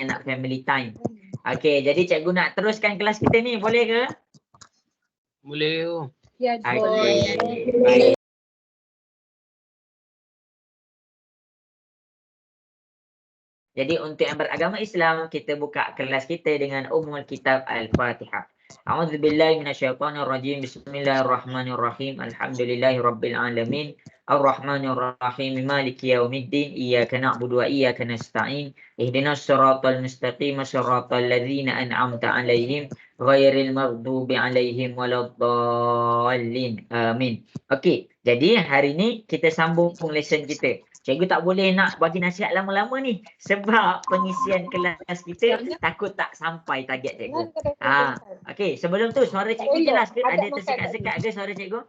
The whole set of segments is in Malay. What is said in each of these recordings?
nak family time. Okey, jadi cikgu nak teruskan kelas kita ni, boleh ke? Boleh. Ya, Okey, baik. Jadi untuk yang beragama Islam, kita buka kelas kita dengan Ummul Kitab Al-Fatihah. A'udzubillahi minasyaitonirrajim. Bismillahirrahmanirrahim. Alhamdulillahirabbil alamin. Ar-Rahmanir-Rahim. Maliki yaumiddin. Iyyaka na'budu wa iyyaka nasta'in. Ihdinas siratal mustaqim. Shiratal ladzina an'amta 'alaihim ghairil maghdubi 'alaihim waladdallin. Amin. Okey, jadi hari ni kita sambung lesson kita. Cikgu tak boleh nak bagi nasihat lama-lama ni sebab pengisian kelas kita takut tak sampai target cikgu. Okey, sebelum tu suara cikgu jelas ke? Ada tersekat-sekat ke suara cikgu?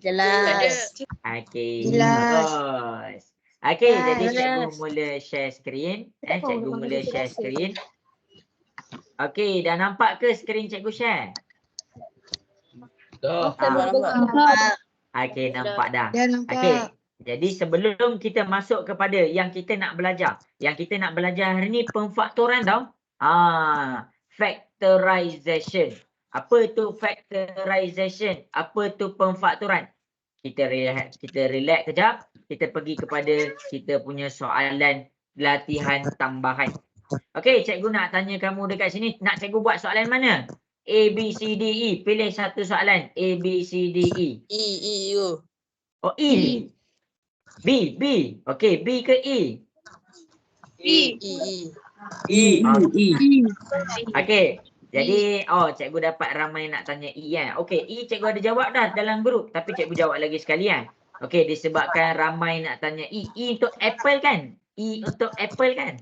Jelas. Okey, Jelas. bagus. Okey, jadi cikgu mula share screen. Cikgu mula share screen. Okey, dah nampak ke screen cikgu share? Dah. Okey, nampak dah. Dah nampak. Okey. Jadi sebelum kita masuk kepada yang kita nak belajar. Yang kita nak belajar hari ni pemfaktoran tau. Factorization. Apa tu factorization? Apa tu pemfaktoran? Kita relax kejap. Kita pergi kepada kita punya soalan latihan tambahan. Okey, cikgu nak tanya kamu dekat sini. Nak cikgu buat soalan mana? A, B, C, D, E. Pilih satu soalan. A, B, C, D, E. U. Oh, E. B. Okey, B ke E? E. Okey. Jadi, cikgu dapat ramai nak tanya E kan. Okey, E cikgu ada jawab dah dalam grup. Tapi cikgu jawab lagi sekali kan. Okey, disebabkan ramai nak tanya E. E untuk apple kan? E untuk apple kan?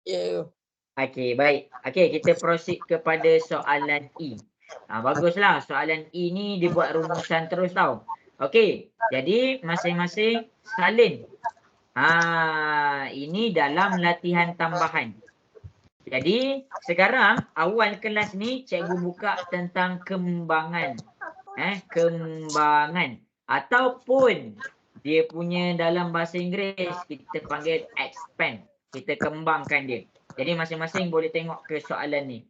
Ya. Okey, baik. Okey, kita proceed kepada soalan E. Baguslah. Soalan E ni dibuat rumusan terus tau. Okey, jadi masing-masing salin. Ini dalam latihan tambahan. Jadi sekarang awal kelas ni cikgu buka tentang kembangan. Kembangan. Ataupun dia punya dalam bahasa Inggeris kita panggil expand. Kita kembangkan dia. Jadi masing-masing boleh tengok ke soalan ni.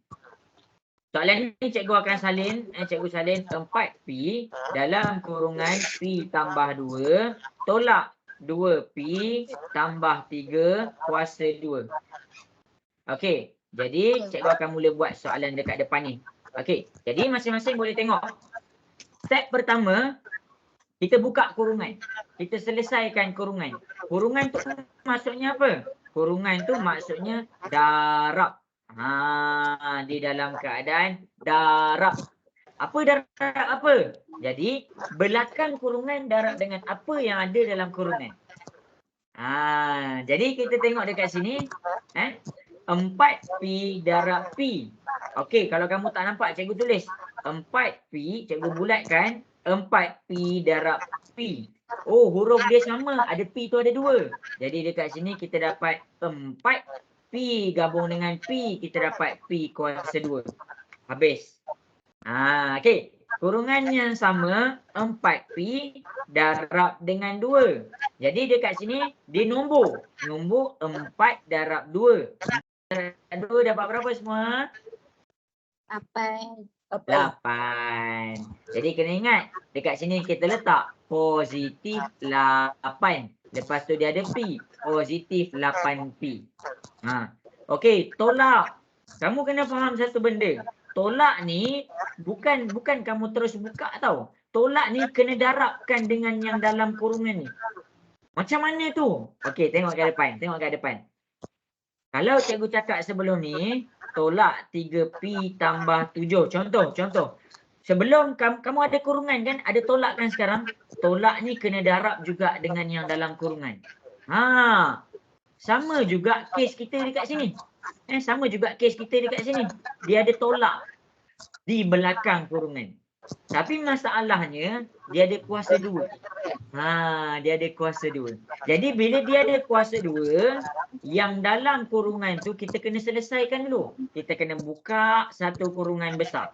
Soalan ni cikgu akan salin, cikgu salin 4P dalam kurungan P tambah 2 tolak 2P tambah 3 kuasa 2. Okey, jadi cikgu akan mula buat soalan dekat depan ni. Okey, jadi masing-masing boleh tengok. Step pertama, kita buka kurungan. Kita selesaikan kurungan. Kurungan tu maksudnya apa? Kurungan tu maksudnya darab. Di dalam keadaan darab. Apa darab apa? Jadi belakang kurungan darab dengan apa yang ada dalam kurungan. Jadi kita tengok dekat sini 4P darab P. Okey, kalau kamu tak nampak cikgu tulis 4P, cikgu bulatkan 4P darab P. Oh, huruf dia sama, ada P tu ada 2. Jadi dekat sini kita dapat 4P gabung dengan P, kita dapat P kuasa 2. Habis. Okey. Kurungan yang sama 4P darab dengan 2. Jadi dekat sini dia nombor. Nombor 4 darab 2. 2 dapat berapa semua? 8. Jadi kena ingat dekat sini kita letak positif 8. Lepas tu dia ada P. Positif 8P. Okey, tolak. Kamu kena faham satu benda. Tolak ni bukan kamu terus buka tau. Tolak ni kena darabkan dengan yang dalam kurungan ni. Macam mana tu? Okey, tengok kat depan. Kalau cikgu cakap sebelum ni, tolak 3P tambah 7. Contoh. Sebelum kamu ada kurungan kan? Ada tolak kan sekarang? Tolak ni kena darab juga dengan yang dalam kurungan. Sama juga kes kita dekat sini. Dia ada tolak di belakang kurungan. Tapi masalahnya dia ada kuasa 2. Dia ada kuasa 2. Jadi bila dia ada kuasa 2, yang dalam kurungan tu kita kena selesaikan dulu. Kita kena buka satu kurungan besar.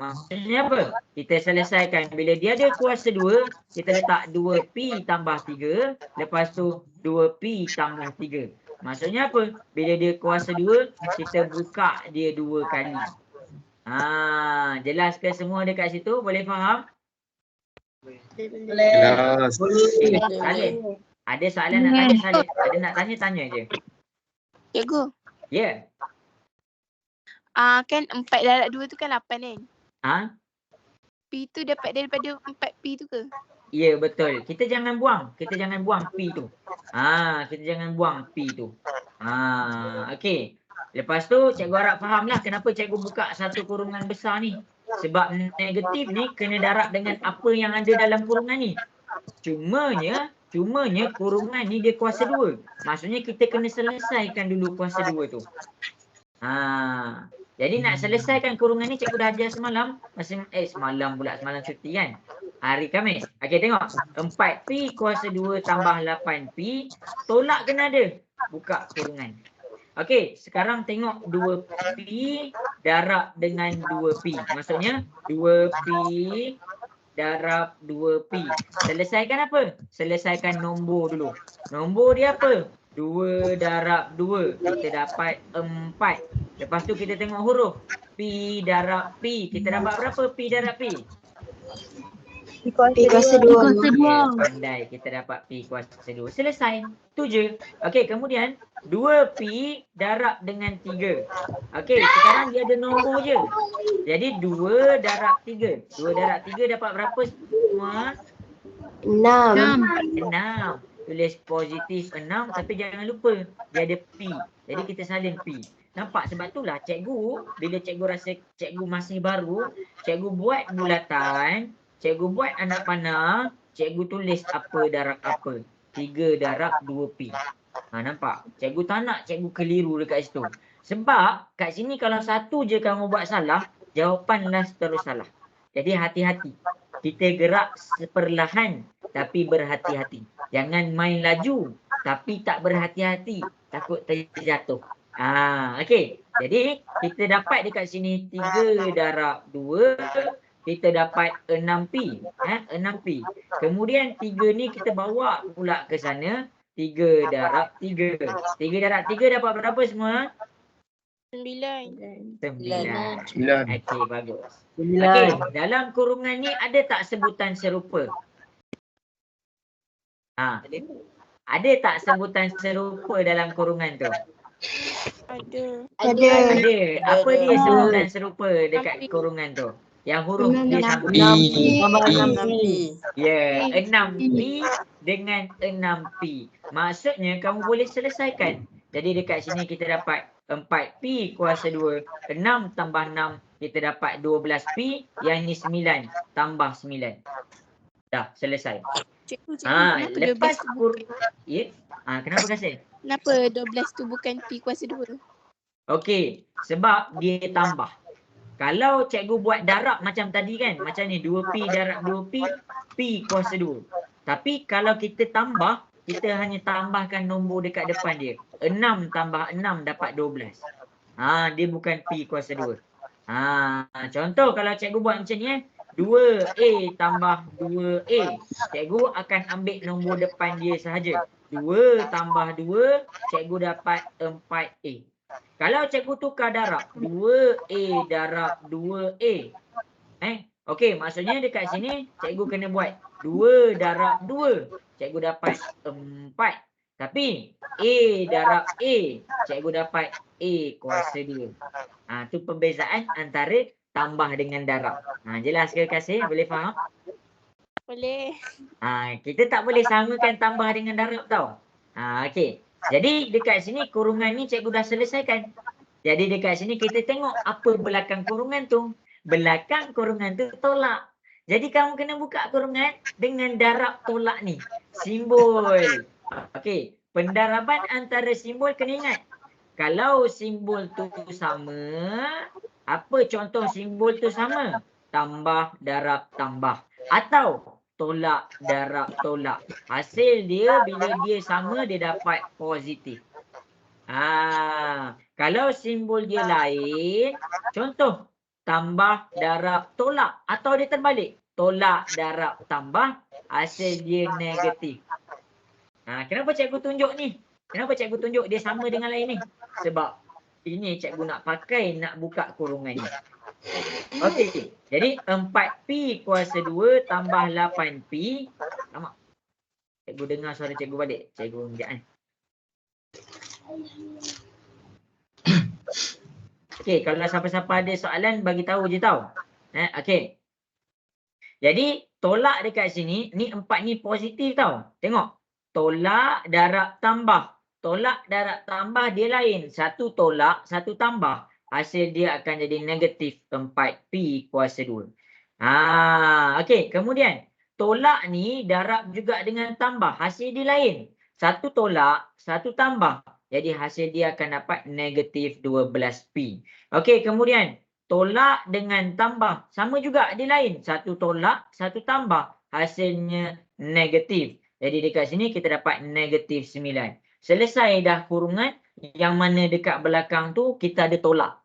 Maksudnya apa? Kita selesaikan. Bila dia ada kuasa 2, kita letak 2P tambah 3. Lepas tu 2P tambah 3. Maksudnya apa? Bila dia kuasa 2, kita buka dia 2 kali. Jelas ke semua dekat situ? Boleh faham? Boleh. Jelas. Salih. Ada soalan nak tanya Salih? Ada nak tanya, tanya je. Cikgu, Ya. kan 4 darab 2 tu kan 8 kan? Ha? P tu dapat daripada 4P tu ke? Ya, betul. Kita jangan buang. Kita jangan buang P tu. Kita jangan buang P tu. Okey. Lepas tu cikgu harap fahamlah kenapa cikgu buka satu kurungan besar ni. Sebab negatif ni kena darab dengan apa yang ada dalam kurungan ni. Cumanya kurungan ni dia kuasa 2. Maksudnya kita kena selesaikan dulu kuasa 2 tu. Jadi nak selesaikan kurungan ni cikgu dah ajar semalam. Semalam pula, semalam cuti kan. Hari Khamis. Okey, tengok. 4P kuasa 2 tambah 8P. Tolak kena ada. Buka kurungan. Okey, sekarang tengok 2P darab dengan 2P. Maksudnya 2P darab 2P. Selesaikan apa? Selesaikan nombor dulu. Nombor dia apa? 2 darab 2. Kita dapat 4. Lepas tu kita tengok huruf. P darab P. Kita dapat berapa P darab P? P kuasa 2. Pandai, kita dapat P kuasa 2. Selesai. Tu je. Okey, kemudian 2P darab dengan 3. Okey, sekarang dia ada nombor je. Jadi 2 darab 3. 2 darab 3 dapat berapa semua? 6. 6. Tulis positif 6 tapi jangan lupa dia ada P. Jadi kita salin P. Nampak? Sebab itulah cikgu, bila cikgu rasa cikgu masih baru, cikgu buat bulatan, cikgu buat anak panah, cikgu tulis apa darab apa. 3 darab 2P. Nampak? Cikgu tak nak cikgu keliru dekat situ. Sebab kat sini kalau satu je kamu buat salah, jawapanlah terus salah. Jadi hati-hati. Kita gerak seperlahan tapi berhati-hati. Jangan main laju tapi tak berhati-hati. Takut terjatuh. Okey. Jadi kita dapat dekat sini 3 darab 2. Kita dapat 6P. 6P. Kemudian 3 ni kita bawa pula ke sana. 3 darab 3. 3 darab 3 dapat berapa semua? 9. 9. 9. Okey, bagus. Okey, dalam kurungan ni ada tak sebutan serupa? Ada tak sebutan serupa dalam kurungan tu? Ada. Ada. Apa dia sebutan serupa dekat kurungan tu? Yang huruf dia sama. Tambah 6P. Ya, 6P dengan 6P. Maksudnya kamu boleh selesaikan. Jadi dekat sini kita dapat 4P kuasa 2. 6 tambah 6 kita dapat 12P. Yang ni 9 tambah 9. Dah, selesai. Cikgu, kenapa Lepas 12 tu kenapa kasih? kenapa 12 tu bukan P kuasa 2? Okey, sebab dia tambah. Kalau cikgu buat darab macam tadi kan, macam ni 2P darab 2P, P kuasa 2. Tapi kalau kita tambah, kita hanya tambahkan nombor dekat depan dia. 6 tambah 6 dapat 12. Dia bukan P kuasa 2. Contoh kalau cikgu buat macam ni 2A tambah 2A. Cikgu akan ambil nombor depan dia sahaja. 2 tambah 2, cikgu dapat 4A. Kalau cikgu tukar darab, 2A darab 2A. Okey, maksudnya dekat sini cikgu kena buat 2 darab 2. Cikgu dapat 4. Tapi A darab A, cikgu dapat A kuasa 2. Tu perbezaan antara tambah dengan darab. Jelas ke Kasih? Boleh faham? Boleh. Kita tak boleh samakan tambah dengan darab tau. Okey. Jadi dekat sini kurungan ni cikgu dah selesaikan. Jadi dekat sini kita tengok apa belakang kurungan tu. Belakang kurungan tu tolak. Jadi kamu kena buka kurungan dengan darab tolak ni. Simbol. Okey. Pendaraban antara simbol kena ingat. Kalau simbol tu sama, apa contoh simbol tu sama? Tambah, darab, tambah. Atau tolak, darab, tolak. Hasil dia bila dia sama dia dapat positif. Kalau simbol dia lain, contoh tambah darab tolak. Atau dia terbalik. Tolak darab tambah, hasil dia negatif. Kenapa cikgu tunjuk ni? Kenapa cikgu tunjuk dia sama dengan lain ni? Sebab ini cikgu nak pakai, nak buka kurungan ni. Okey, jadi 4P kuasa 2 tambah 8P. Lama. Cikgu dengar suara cikgu balik. Cikgu sekejap kan. Okey, kalau siapa-siapa ada soalan, bagi tahu je tau. Okey. Jadi, tolak dekat sini, ni 4 ni positif tau. Tengok. Tolak darab tambah. Tolak darab tambah dia lain. Satu tolak, satu tambah. Hasil dia akan jadi negatif 4P kuasa 2. Okey, kemudian. Tolak ni darab juga dengan tambah. Hasil dia lain. Satu tolak, satu tambah. Jadi hasil dia akan dapat negatif 12P. Okey, kemudian. Tolak dengan tambah. Sama juga dia lain. Satu tolak, satu tambah. Hasilnya negatif. Jadi dekat sini kita dapat negatif 9. Selesai dah kurungan. Yang mana dekat belakang tu kita ada tolak.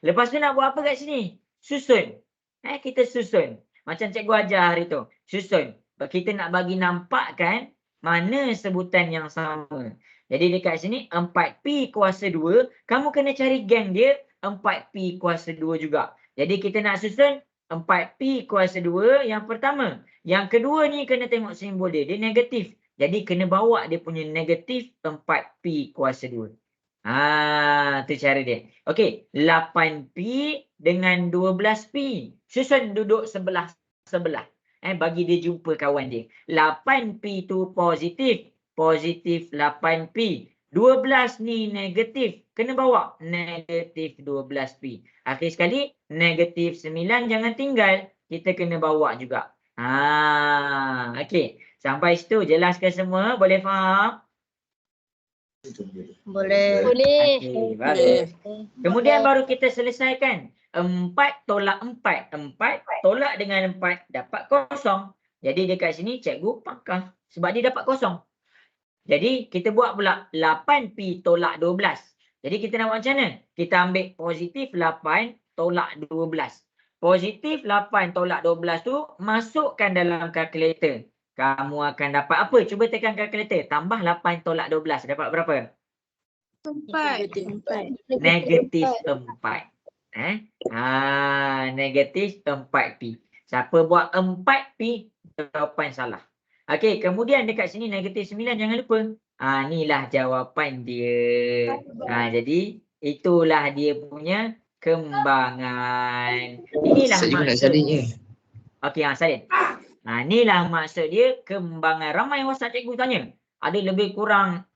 Lepas tu nak buat apa kat sini? Susun. Kita susun. Macam cikgu ajar hari tu. Susun. Kita nak bagi nampak kan mana sebutan yang sama. Jadi dekat sini 4P kuasa 2. Kamu kena cari geng dia 4P kuasa 2 juga. Jadi kita nak susun 4P kuasa 2 yang pertama. Yang kedua ni kena tengok simbol dia. Dia negatif. Jadi kena bawa dia punya negatif 4P kuasa 2. Tu cara dia. Okey. 8P dengan 12P. Susun duduk sebelah-sebelah. Bagi dia jumpa kawan dia. 8P tu positif. Positif 8P. 12 ni negatif. Kena bawa negatif 12P. Akhir sekali, negatif 9 jangan tinggal. Kita kena bawa juga. Okey. Sampai situ jelas ke semua? Boleh faham? Boleh. Okey, bagus. Kemudian baru kita selesaikan. 4 tolak 4. 4 tolak dengan 4 dapat kosong. Jadi dekat sini cikgu pangkal. Sebab dia dapat kosong. Jadi kita buat pula 8P tolak 12. Jadi kita nak buat macam mana? Kita ambil positif 8 tolak 12. Positif 8 tolak 12 tu masukkan dalam kalkulator. Kamu akan dapat apa? Cuba tekan kalkulator. Tambah 8 tolak 12. Dapat berapa? 4. Negatif 4. Negatif 4P. Siapa buat 4P, jawapan salah. Okey, kemudian dekat sini negatif 9 jangan lupa. Inilah jawapan dia. Jadi itulah dia punya kembangan. Inilah maksud dia. Okey, salin. Inilah maksud dia kembangan. Ramai WhatsApp cikgu tanya. Ada lebih kurang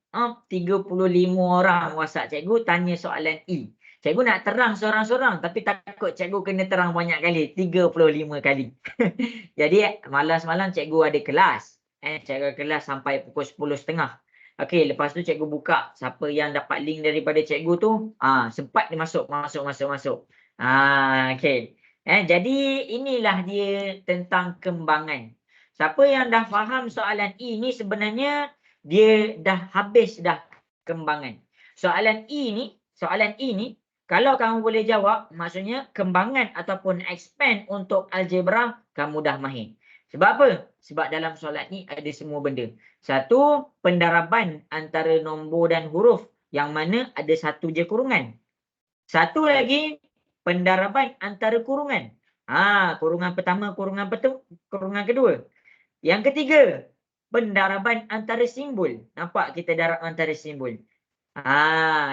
35 orang WhatsApp cikgu tanya soalan E. Cikgu nak terang seorang-seorang tapi takut cikgu kena terang banyak kali. 35 kali. Jadi malam-malam cikgu ada kelas. Cikgu kelas sampai pukul 10.30. Okey, lepas tu cikgu buka siapa yang dapat link daripada cikgu tu, sempat dia masuk. Okey. Jadi inilah dia tentang kembangan. Siapa yang dah faham soalan E ni sebenarnya dia dah habis dah kembangan. Soalan E ni kalau kamu boleh jawab, maksudnya kembangan ataupun expand untuk algebra kamu dah mahir. Sebab apa? Sebab dalam soalan ni ada semua benda. Satu, pendaraban antara nombor dan huruf yang mana ada satu je kurungan. Satu lagi, pendaraban antara kurungan. Kurungan pertama, kurungan kedua. Yang ketiga, pendaraban antara simbol. Nampak kita darab antara simbol.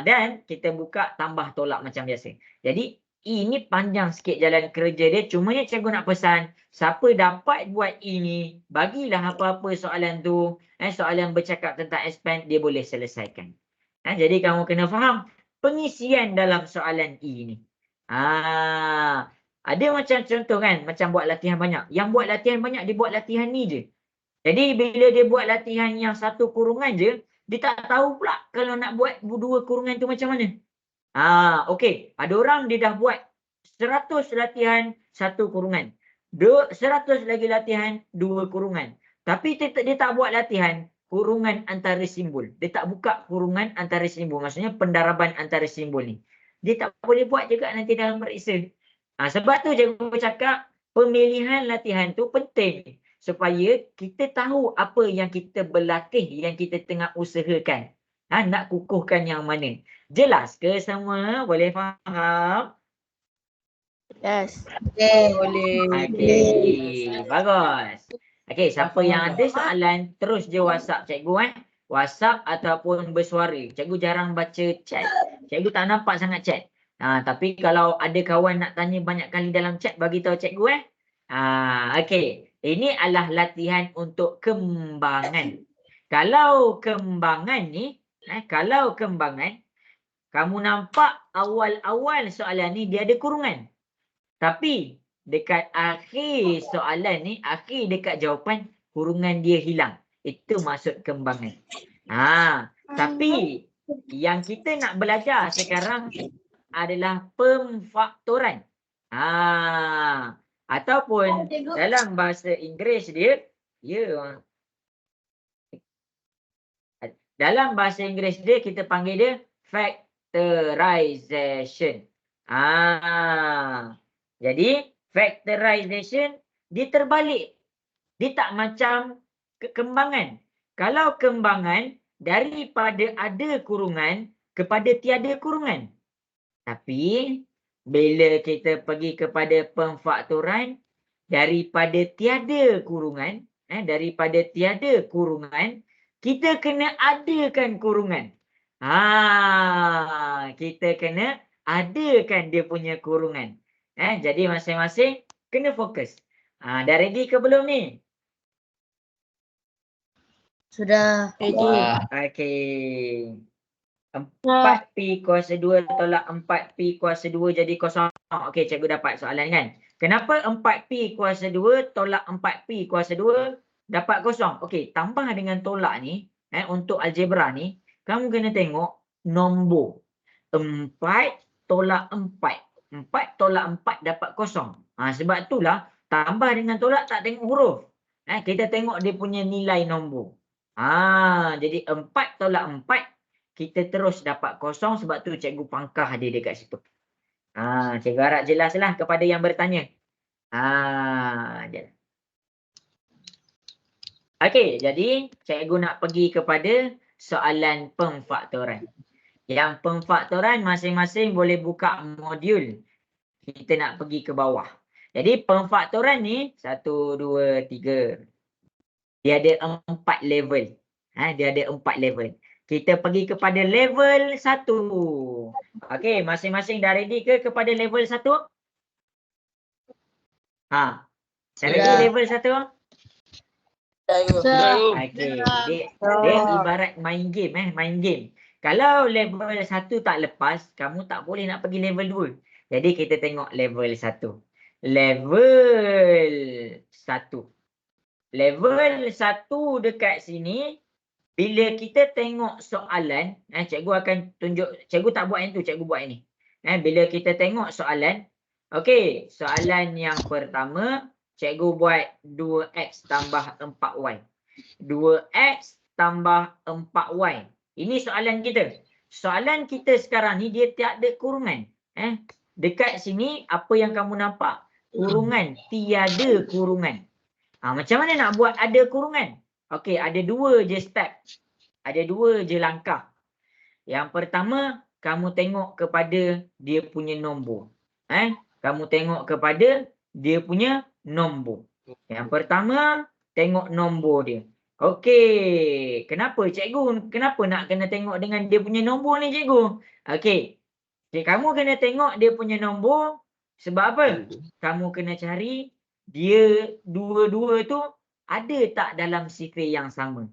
Dan kita buka tambah tolak macam biasa. Jadi ini panjang sikit jalan kerja dia. Cumanya cikgu nak pesan, siapa dapat buat ini, bagilah apa-apa soalan tu. Soalan bercakap tentang expand, dia boleh selesaikan. Jadi kamu kena faham pengisian dalam soalan E ni. Ada macam contoh kan, macam buat latihan banyak. Yang buat latihan banyak, dia buat latihan ni je. Jadi bila dia buat latihan yang satu kurungan je, dia tak tahu pula kalau nak buat dua kurungan tu macam mana. Okey. Ada orang dia dah buat 100 latihan satu kurungan. 100 lagi latihan dua kurungan. Tapi dia tak buat latihan kurungan antara simbol. Dia tak buka kurungan antara simbol. Maksudnya pendaraban antara simbol ni. dia tak boleh buat juga nanti dalam periksa. Sebab tu cikgu cakap pemilihan latihan tu penting supaya kita tahu apa yang kita berlatih, yang kita tengah usahakan. Nak kukuhkan yang mana. Jelas ke semua? Boleh faham? Yes. Boleh. Okey, bagus. Okey, siapa yang ada soalan terus je WhatsApp cikgu WhatsApp ataupun bersuara. Cikgu jarang baca chat. Cikgu tak nampak sangat chat. Tapi kalau ada kawan nak tanya banyak kali dalam chat, bagi tahu cikgu okey. Ini adalah latihan untuk kembangan. Kalau kembangan ni, kamu nampak awal-awal soalan ni dia ada kurungan. Tapi dekat akhir soalan ni, akhir dekat jawapan, kurungan dia hilang. Itu maksud kembangan. Tapi yang kita nak belajar sekarang adalah pemfaktoran. Ataupun dalam bahasa Inggeris dia, dalam bahasa Inggeris dia kita panggil dia factorization. Jadi factorization dia terbalik. Dia tak macam kembangan. Kalau kembangan daripada ada kurungan kepada tiada kurungan. Tapi bila kita pergi kepada pemfaktoran daripada tiada kurungan, kita kena adakan kurungan. Kita kena adakan dia punya kurungan. Jadi masing-masing kena fokus. Dah ready ke belum ni? Sudah. Okey. 4P kuasa 2 tolak 4P kuasa 2 jadi kosong. Okey, cikgu dapat soalan kan? Kenapa 4P kuasa 2 tolak 4P kuasa 2 dapat kosong? Okey, tambah dengan tolak ni, untuk algebra ni, kamu kena tengok nombor. 4 tolak 4. 4 tolak 4 dapat kosong. Sebab itulah tambah dengan tolak tak tengok huruf. Kita tengok dia punya nilai nombor. Jadi 4 tolak 4 kita terus dapat kosong, sebab tu cikgu pangkah dia dekat situ. Cikgu harap jelaslah kepada yang bertanya. Okey, jadi cikgu nak pergi kepada soalan pemfaktoran. Yang pemfaktoran masing-masing boleh buka modul. Kita nak pergi ke bawah. Jadi pemfaktoran ni 1, 2, 3. Dia ada 4 level. Kita pergi kepada level 1. Okey, masing-masing dah ready ke kepada level 1? Dah ready level 1? Okey, dia ibarat main game. Kalau level 1 tak lepas, kamu tak boleh nak pergi level 2. Jadi kita tengok level 1. Level 1 dekat sini, bila kita tengok soalan, cikgu akan tunjuk, cikgu tak buat yang tu, cikgu buat yang ni. Bila kita tengok soalan, okey, soalan yang pertama, cikgu buat 2x tambah 4y. 2x tambah 4y. Ini soalan kita. Soalan kita sekarang ni dia tiada kurungan. Dekat sini apa yang kamu nampak? Kurungan, tiada kurungan. Macam mana nak buat ada kurungan? Okey, ada 2 je step. Ada 2 je langkah. Yang pertama, kamu tengok kepada dia punya nombor. Kamu tengok kepada dia punya nombor. Yang pertama, tengok nombor dia. Okey, kenapa cikgu? Kenapa nak kena tengok dengan dia punya nombor ni cikgu? Okey, kamu kena tengok dia punya nombor sebab apa? Kamu kena cari dia dua-dua tu ada tak dalam sifir yang sama.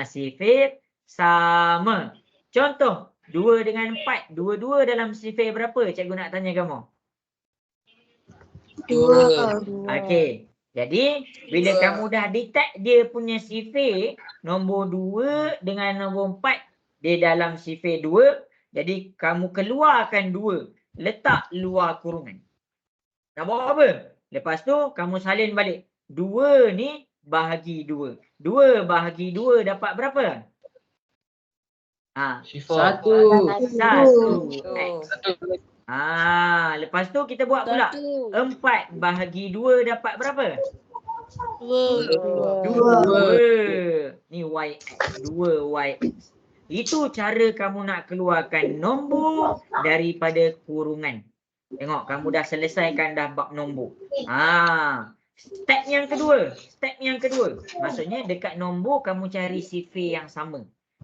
Sifir sama. Contoh, 2 dengan 4. Dua-dua dalam sifir berapa? Cikgu nak tanya kamu. 2. Okey. Jadi, bila kamu dah detect dia punya sifir, nombor 2 dengan nombor 4, dia dalam sifir 2. Jadi, kamu keluarkan 2. Letak luar kurungan. Nak buat apa? Lepas tu, kamu salin balik. 2 ni bahagi 2. 2 bahagi 2 dapat berapa? Satu. Satu X. Lepas tu kita buat pula 4 bahagi 2 dapat berapa? 2. Ni YX. 2YX. Itu cara kamu nak keluarkan nombor daripada kurungan. Tengok, kamu dah selesaikan dah bab nombor. Step yang kedua. Maksudnya dekat nombor kamu cari sifir yang sama.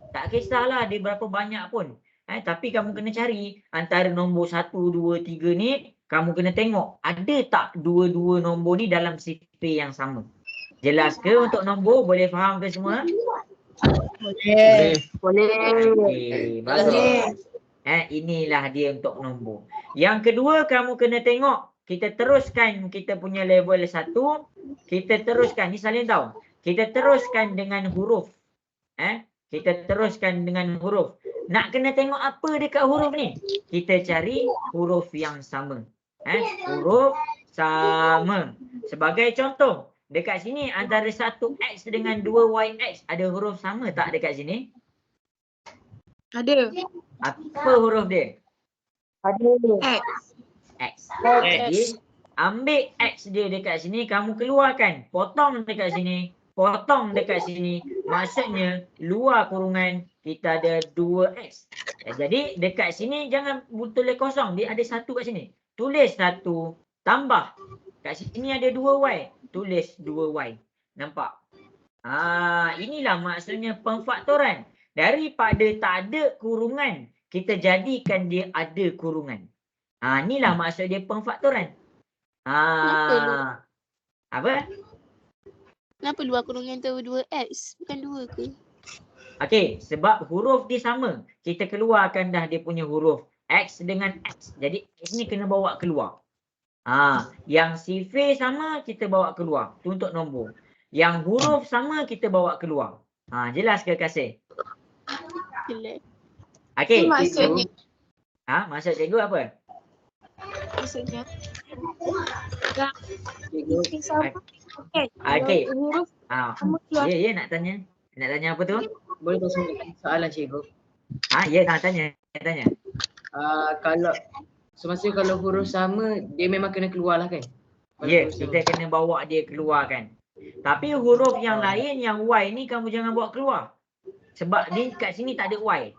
Tak kisahlah dia berapa banyak pun. Tapi kamu kena cari antara nombor 1, 2, 3 ni, kamu kena tengok ada tak dua-dua nombor ni dalam sifir yang sama. Jelas ke untuk nombor? Boleh faham ke semua? Boleh. Okey, bagus. Inilah dia untuk nombor. Yang kedua, kamu kena tengok. Kita teruskan kita punya level 1. Kita teruskan. Ni salin tahu. Kita teruskan dengan huruf. Kita teruskan dengan huruf. Nak kena tengok apa dekat huruf ni? Kita cari huruf yang sama. Huruf sama. Sebagai contoh, dekat sini antara 1X dengan 2YX ada huruf sama tak dekat sini? Ada. Apa huruf dia? X. Jadi ambil X dia dekat sini, kamu keluarkan. Potong dekat sini. Potong dekat sini. Maksudnya luar kurungan kita ada 2X. Jadi dekat sini jangan tulis kosong. Dia ada 1 kat sini. Tulis 1 tambah. Kat sini ada 2Y. Tulis 2Y. Nampak? Inilah maksudnya pemfaktoran. Daripada tak ada kurungan, kita jadikan dia ada kurungan. Inilah maksud dia pemfaktoran. Apa? Kenapa luar kurungan tu 2X? Bukan 2 ke? Okey, sebab huruf dia sama. Kita keluarkan dah dia punya huruf X dengan X. Jadi X ni kena bawa keluar. Yang sifir sama kita bawa keluar. Itu untuk nombor. Yang huruf sama kita bawa keluar. Jelas ke Kasih? Jelas. Okey. Maksudnya. Maksud cikgu apa? Maksudnya. Okey. Ya, nak tanya. Nak tanya apa tu? Boleh kosong soalan cikgu. Ya, nak tanya. Kalau semasa kalau huruf sama, dia memang kena keluar lah kan? Ya, kita kena bawa dia keluar kan. Tapi huruf yang lain, yang Y ni kamu jangan bawa keluar. Sebab dia kat sini tak ada Y.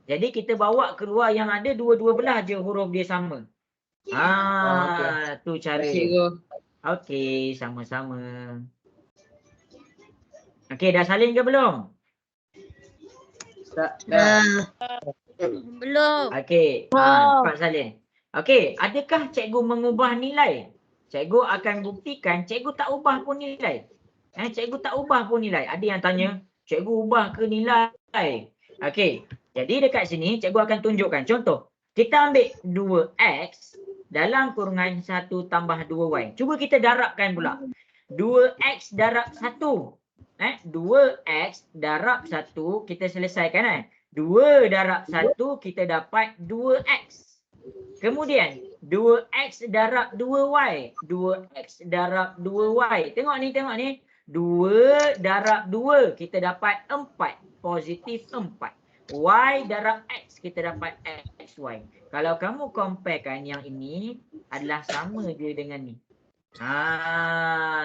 Jadi kita bawa keluar yang ada dua-dua belah je huruf dia sama. Tu cara dia. Okey, sama-sama. Okey, dah salin ke belum? Belum. Okey, cepat salin. Okey, adakah cikgu mengubah nilai? Cikgu akan buktikan cikgu tak ubah pun nilai. Cikgu tak ubah pun nilai. Ada yang tanya, cikgu ubah ke nilai? Okey, jadi dekat sini cikgu akan tunjukkan. Contoh, kita ambil 2X dalam kurungan 1 tambah 2Y. Cuba kita darabkan pula. 2X darab 1. 2X darab 1, kita selesaikan 2 darab 1, kita dapat 2X. Kemudian 2X darab 2Y. 2X darab 2Y. Tengok ni. 2 darab 2, kita dapat 4. Positif 4. Y darab X, kita dapat XY. Kalau kamu comparekan yang ini adalah sama je dengan ni.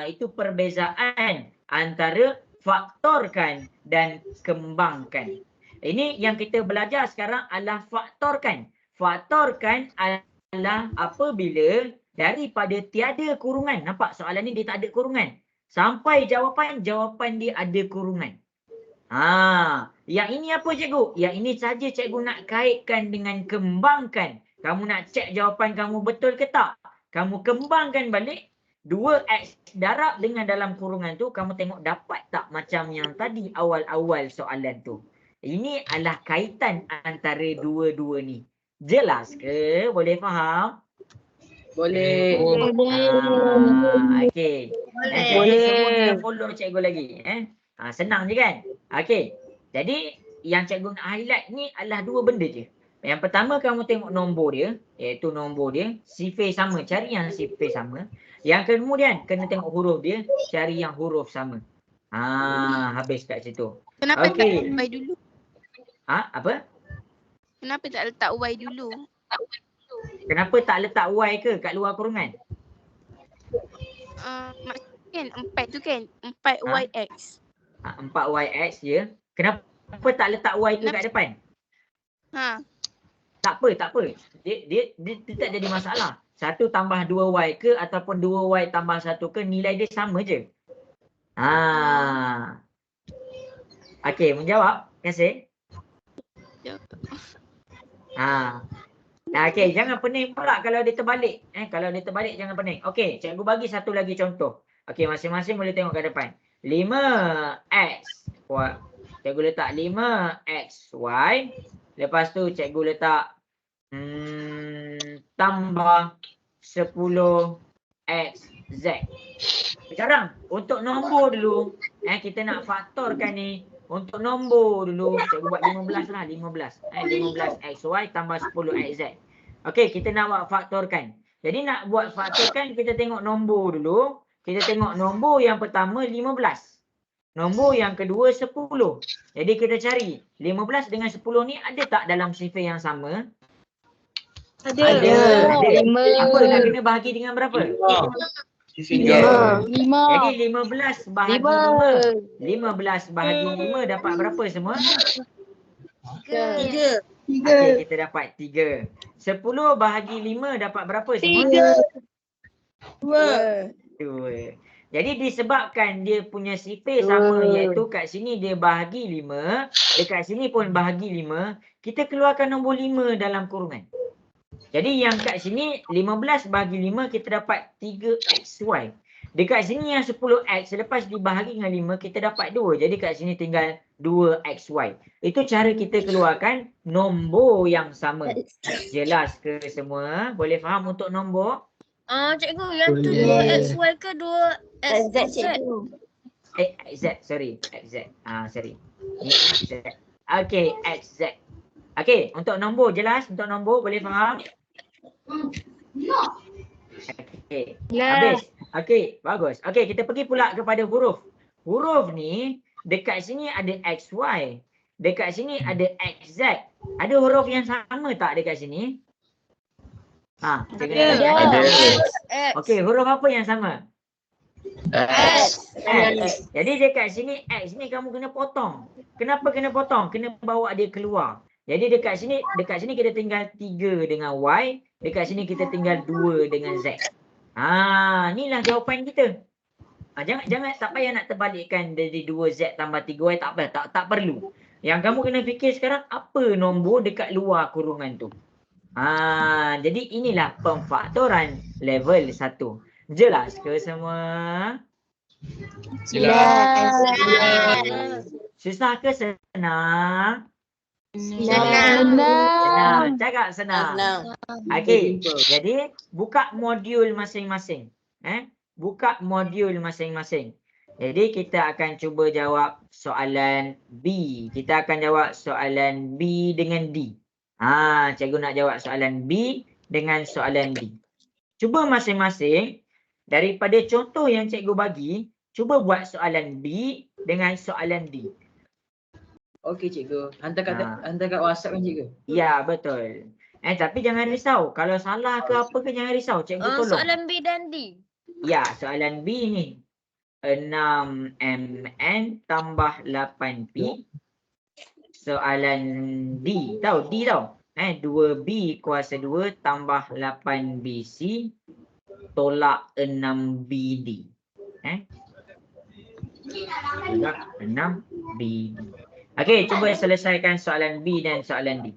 Itu perbezaan antara faktorkan dan kembangkan. Ini yang kita belajar sekarang adalah faktorkan. Faktorkan adalah apabila daripada tiada kurungan. Nampak soalan ni dia tak ada kurungan. Sampai jawapan dia ada kurungan. Yang ini apa cikgu? Yang ini saja cikgu nak kaitkan dengan kembangkan. Kamu nak cek jawapan kamu betul ke tak? Kamu kembangkan balik 2X darab dengan dalam kurungan tu, kamu tengok dapat tak macam yang tadi awal-awal soalan tu. Ini adalah kaitan antara dua-dua ni. Jelas ke? Boleh faham? Boleh. Okey. Jadi semua kena follow cikgu lagi. Senang je kan? Okey. Jadi yang cikgu nak highlight ni adalah dua benda je. Yang pertama kamu tengok nombor dia, iaitu nombor dia, sifir sama, cari yang sifir sama. Yang kemudian kena tengok huruf dia, cari yang huruf sama. Habis kat situ. Kenapa Okey. tak sampai dulu? Apa? Kenapa tak letak Y dulu? Kenapa tak letak Y ke kat luar kurungan? Maksudnya kan 4 tu kan 4YX. 4YX je. Kenapa tak letak Y tu kat depan? Ha. Tak apa. Dia tak jadi masalah. 1 tambah 2Y ke ataupun 2Y tambah 1 ke, nilai dia sama je. Okey, menjawab. Terima kasih. Okey, jangan pening pula kalau dia terbalik. Kalau dia terbalik jangan pening. Okey, cikgu bagi satu lagi contoh. Okey, masing-masing boleh tengok ke depan. 5X. Cikgu letak 5XY. Lepas tu cikgu letak tambah 10XZ. Sekarang untuk nombor dulu, kita nak faktorkan ni. Untuk nombor dulu, cikgu buat 15 lah, 15. 15XY tambah 10XZ. Okey, kita nak buat faktorkan. Jadi nak buat faktorkan, kita tengok nombor dulu. Kita tengok nombor yang pertama 15. Nombor yang kedua 10. Jadi kita cari 15 dengan 10 ni ada tak dalam sifar yang sama? Ada. Apa nak kena bahagi dengan berapa? 5. Jadi 15 bahagi 5. 15 bahagi 5 dapat berapa semua? 3. Okey, kita dapat 3. 10 bahagi 5 dapat berapa semua? 2. Jadi disebabkan dia punya sifar sama, iaitu kat sini dia bahagi 5, dekat sini pun bahagi 5, kita keluarkan nombor 5 dalam kurungan. Jadi yang kat sini 15 bahagi 5 kita dapat 3XY. Dekat sini yang 10X selepas dibahagi dengan 5 kita dapat 2. Jadi kat sini tinggal 2XY. Itu cara kita keluarkan nombor yang sama. Jelas ke semua? Boleh faham untuk nombor? Cikgu, yang tu 2XY ke 2XZ? XZ, sorry. XZ. Sorry. Ni XZ. Okey, XZ. Okey, untuk nombor jelas? Untuk nombor boleh faham? Okey. Habis. Okey, bagus. Okey, kita pergi pula kepada huruf. Huruf ni dekat sini ada XY. Dekat sini ada XZ. Ada huruf yang sama tak dekat sini? Ada. Okey, huruf apa yang sama? X. Jadi dekat sini X ni kamu kena potong. Kenapa kena potong? Kena bawa dia keluar. Jadi dekat sini kita tinggal 3 dengan Y, dekat sini kita tinggal 2 dengan Z. Inilah jawapan kita. Jangan tak payah nak terbalikkan dari 2Z tambah 3Y, tak perlu. Yang kamu kena fikir sekarang apa nombor dekat luar kurungan tu. Jadi inilah pemfaktoran level 1. Jelas ke semua? Jelas. Susah ke senang? Senang. Cakap senang. Okey, jadi buka modul masing-masing. Buka modul masing-masing. Jadi kita akan cuba jawab soalan B. Kita akan jawab soalan B dengan D. Cikgu nak jawab soalan B dengan soalan D. Cuba masing-masing daripada contoh yang cikgu bagi, cuba buat soalan B dengan soalan D. Okey cikgu. Hantar kat WhatsApp kan cikgu? Ya, betul. Tapi jangan risau. Kalau salah ke apa ke jangan risau. Cikgu tolong. Soalan B dan D. Ya, soalan B ni. 6MN tambah 8P. Soalan D. Tahu? D tahu? 2B kuasa 2 tambah 8BC tolak 6BD. Tolak 6BD. Okey, cuba selesaikan soalan B dan soalan D.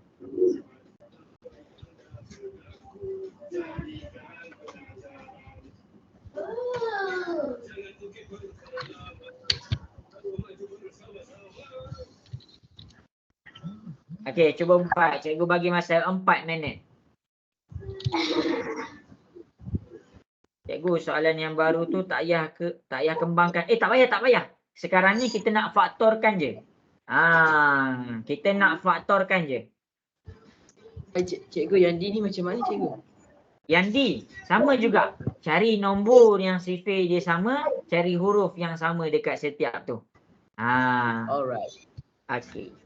Okey, cuba buat. Cikgu bagi masa 4 minit. Cikgu, soalan yang baru tu tak payah kembangkan. Tak payah. Sekarang ni kita nak faktorkan je. Kita nak faktorkan je. Cikgu, yang D ni macam mana cikgu? Yang D, sama juga. Cari nombor yang sifar dia sama, cari huruf yang sama dekat setiap tu. Alright. Okey.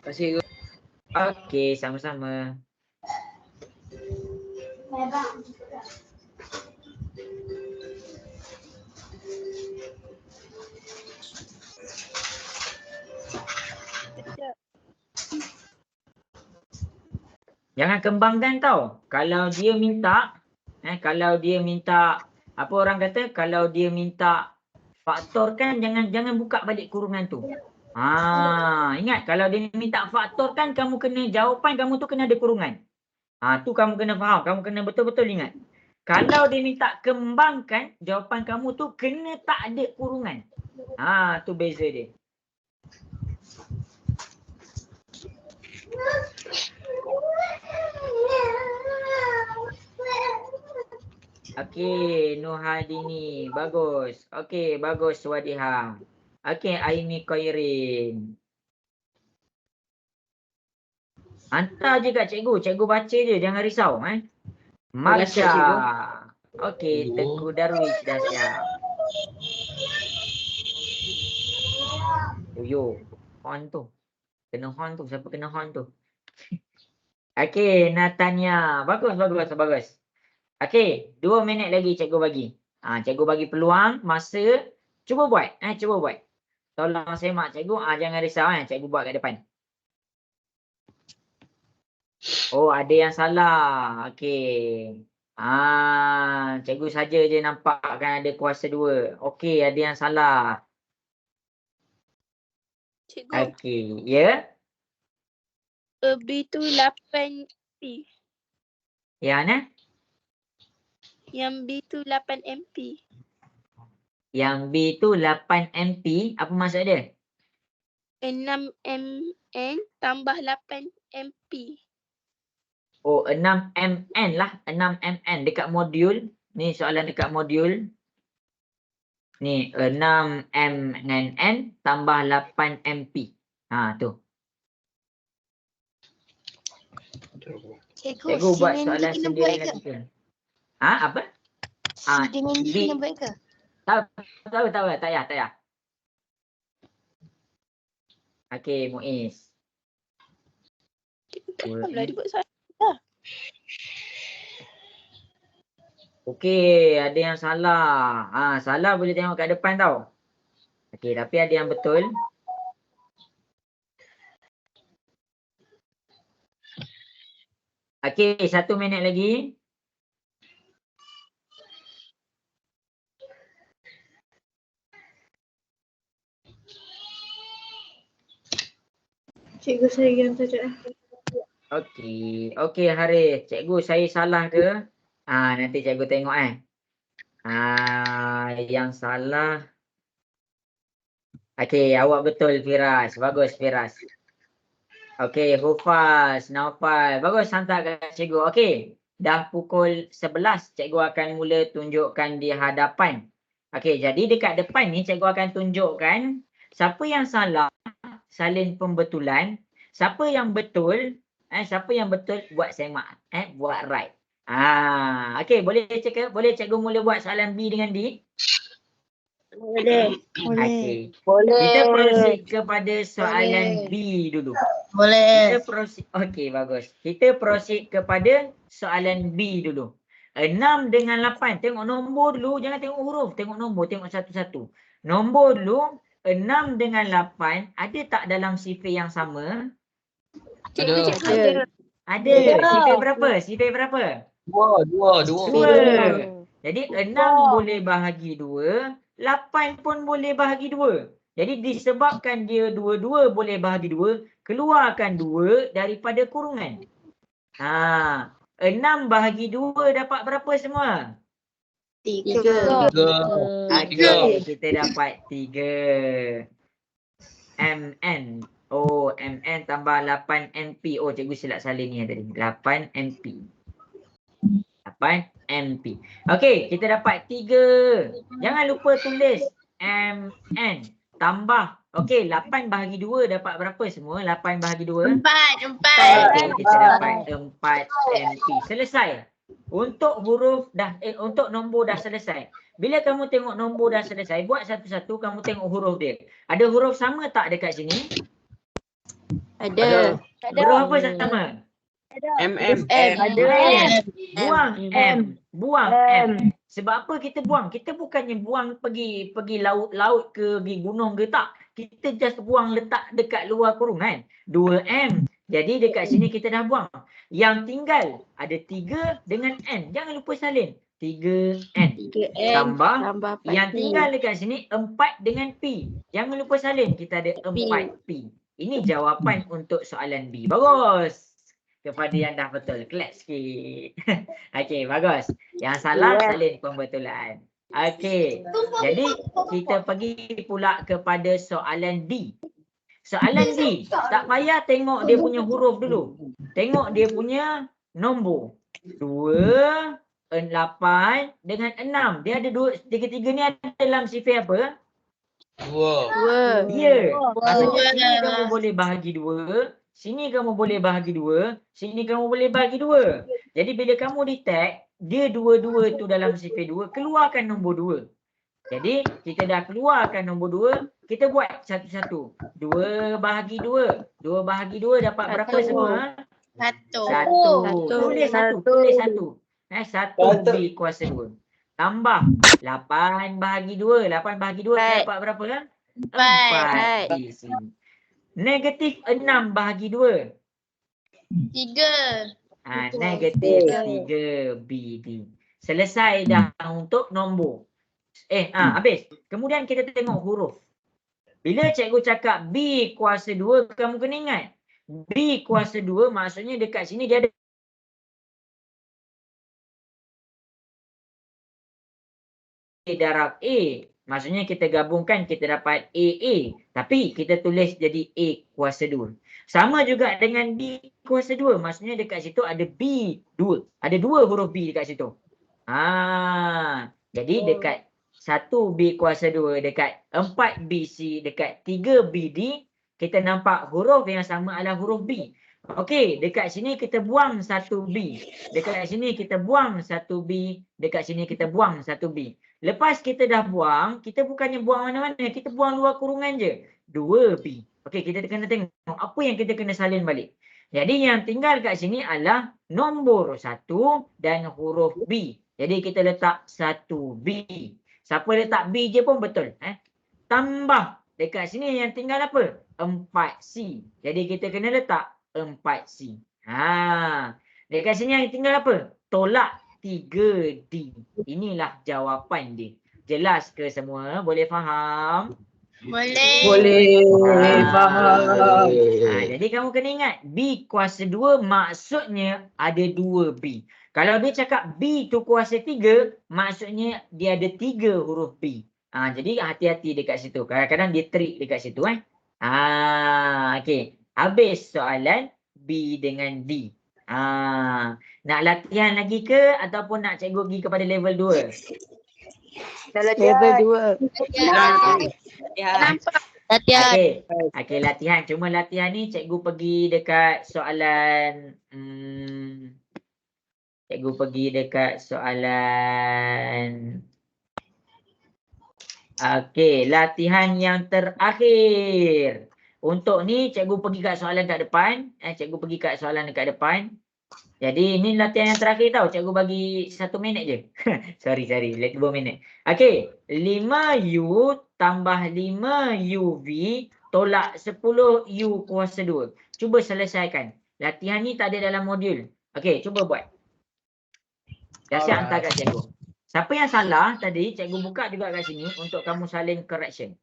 Terima kasih cikgu. Okey, sama-sama. Sekejap. Jangan kembangkan tau. Kalau dia minta, apa orang kata, kalau dia minta faktorkan, jangan buka balik kurungan tu. Ingat kalau dia minta faktorkan, kamu kena jawapan kamu tu kena ada kurungan. Tu kamu kena faham, kamu kena betul-betul ingat. Kalau dia minta kembangkan, jawapan kamu tu kena tak ada kurungan. Tu beza dia. Okey, Nuhadini. Bagus. Okey, bagus Wadiha. Okey, Aimi Khairin. Hantar je kat cikgu. Cikgu baca je. Jangan risau. Marsha. cikgu. Okey, Teguh Darwish dah siap. Yo, hon tu. Kena hon tu. Siapa kena hon tu? Okey, Natania. Bagus. Okey, 2 minit lagi cikgu bagi. Cikgu bagi peluang, masa. Cuba buat. Tolong semak cikgu. Jangan risau. Cikgu buat kat depan. Oh, ada yang salah. Okey. Cikgu saja je nampakkan ada kuasa 2. Okey, ada yang salah. Cikgu, Okey, ya. B tu 8P. Yang mana? Yang B tu 8 MP. Yang B tu 8 MP. Apa maksud dia? 6 MN tambah 8 MP. Oh, 6 MN lah. 6 MN dekat modul. Ni soalan dekat modul. Ni 6 MNN tambah 8 MP. Tu. Cikgu buat soalan sendiri lagi ke? Apa? C dengan D B. kena buat ke? Tak payah. Okey, Muiz. Takkanlah dia buat soalan. Okey, ada yang salah. Salah boleh tengok kat depan tau. Okey, tapi ada yang betul. Okey, 1 minit lagi. Cikgu saya yang saja. Okey Haris. Cikgu saya salah ke? Nanti cikgu tengok yang salah. Okey, awak betul Firas. Bagus Firas. Okey, Hufaz, Naufal. Bagus hantar kat cikgu. Okey, dah pukul 11. Cikgu akan mula tunjukkan di hadapan. Okey, jadi dekat depan ni cikgu akan tunjukkan siapa yang salah, salin pembetulan. Siapa yang betul buat semak, buat right. Okey, boleh cikgu mula buat soalan B dengan D? Boleh. Okey. Boleh. Kita proceed kepada soalan B dulu. Boleh. Okey, bagus. Kita proceed kepada soalan B dulu. 6 dengan 8. Tengok nombor dulu. Jangan tengok huruf. Tengok nombor. Tengok satu-satu. Nombor dulu. 6 dengan 8. Ada tak dalam sifir yang sama? Cikgu. Ada. Sifir berapa? 2. 2. Jadi 6 boleh bahagi 2. 8 pun boleh bahagi 2. Jadi disebabkan dia dua-dua boleh bahagi 2, keluarkan 2 daripada kurungan. 6 bahagi 2 dapat berapa semua? 3. Okey, kita dapat 3. MN. Oh, MN tambah 8 MP. Oh, cikgu silap salin ni tadi. 8 MP. 8 MP. Okey, kita dapat 3. Jangan lupa tulis MN tambah. Okey, 8 bahagi 2 dapat berapa semua? 8 bahagi 2. 4. Okey, kita dapat 4 MP. Selesai. Untuk huruf untuk nombor dah selesai. Bila kamu tengok nombor dah selesai, buat satu-satu, kamu tengok huruf dia. Ada huruf sama tak dekat sini? Ada. Huruf apa sama? MM. Ada. Buang M. Buang M. Sebab apa kita buang? Kita bukannya buang pergi laut ke pergi gunung ke tak. Kita just buang letak dekat luar kurungan. 2M. Jadi dekat sini kita dah buang. Yang tinggal ada 3 dengan N. Jangan lupa salin. 3N. Tambah yang tinggal dekat sini 4 dengan P. Jangan lupa salin. Kita ada 4P. Ini jawapan untuk soalan B. Bagus. Kepada yang dah betul. Clap sikit. Okey, bagus. Yang salah salin pembetulan. Okey. Jadi kita pergi pula kepada soalan D. Soalan D. Tak payah tengok dia punya huruf dulu. Tengok dia punya nombor. 2, 8 dengan 6. Dia ada tiga-tiga ni ada dalam sifar apa? Ya. Maksudnya sini kamu boleh bahagi 2. Sini kamu boleh bahagi 2. Sini kamu boleh bahagi 2. Jadi bila kamu di tag, dia dua-dua tu dalam sifar 2, keluarkan nombor 2. Jadi kita dah keluarkan nombor 2, kita buat satu-satu. 2 bahagi 2. 2 bahagi 2 dapat berapa semua? 1. Tulis 1. Tulis 1. 1 B kuasa 2. Tambah 8 bahagi 2. 8 bahagi 2 dapat berapa kan? 4 di sini. Negatif 6 bahagi 2. 3. Negatif 3 BD. Selesai dah untuk nombor. Habis. Kemudian kita tengok huruf. Bila cikgu cakap B kuasa 2, kamu kena ingat. B kuasa 2 maksudnya dekat sini dia ada darab A. Maksudnya kita gabungkan kita dapat AA. Tapi kita tulis jadi A kuasa 2. Sama juga dengan B kuasa 2. Maksudnya dekat situ ada B2. Ada 2 huruf B dekat situ. Jadi dekat 1 B kuasa 2, dekat 4 BC, dekat 3 BD, kita nampak huruf yang sama adalah huruf B. Okey, dekat sini kita buang 1 B. Dekat sini kita buang 1 B. Dekat sini kita buang 1 B. Lepas kita dah buang, kita bukannya buang mana-mana. Kita buang luar kurungan je. 2 B. Okey, kita kena tengok apa yang kita kena salin balik. Jadi yang tinggal kat sini adalah nombor 1 dan huruf B. Jadi kita letak 1 B. Siapa letak B je pun betul. Tambah. Dekat sini yang tinggal apa? 4C. Jadi kita kena letak 4C. Dekat sini yang tinggal apa? Tolak 3D. Inilah jawapan dia. Jelas ke semua? Boleh faham? Boleh. Faham. Jadi kamu kena ingat. B kuasa 2 maksudnya ada 2B. Kalau dia cakap B tu kuasa 3, maksudnya dia ada 3 huruf B. Jadi hati-hati dekat situ. Kadang-kadang dia trik dekat situ. Okey. Habis soalan B dengan D. Nak latihan lagi ke ataupun nak cikgu pergi kepada level 2? Level 2. Latihan. Okey, latihan. Cuma latihan ni cikgu pergi dekat soalan okey, latihan yang terakhir. Untuk ni cikgu pergi kat soalan kat depan. Cikgu pergi kat soalan dekat depan. Jadi ni latihan yang terakhir tau. Cikgu bagi 1 minit je. sorry. 2 minit. Okey. 5U tambah 5UV tolak 10U kuasa 2. Cuba selesaikan. Latihan ni tak ada dalam modul. Okey, cuba buat. Dah siap hantar kat cikgu. Siapa yang salah tadi, cikgu buka juga kat sini untuk kamu salin correction.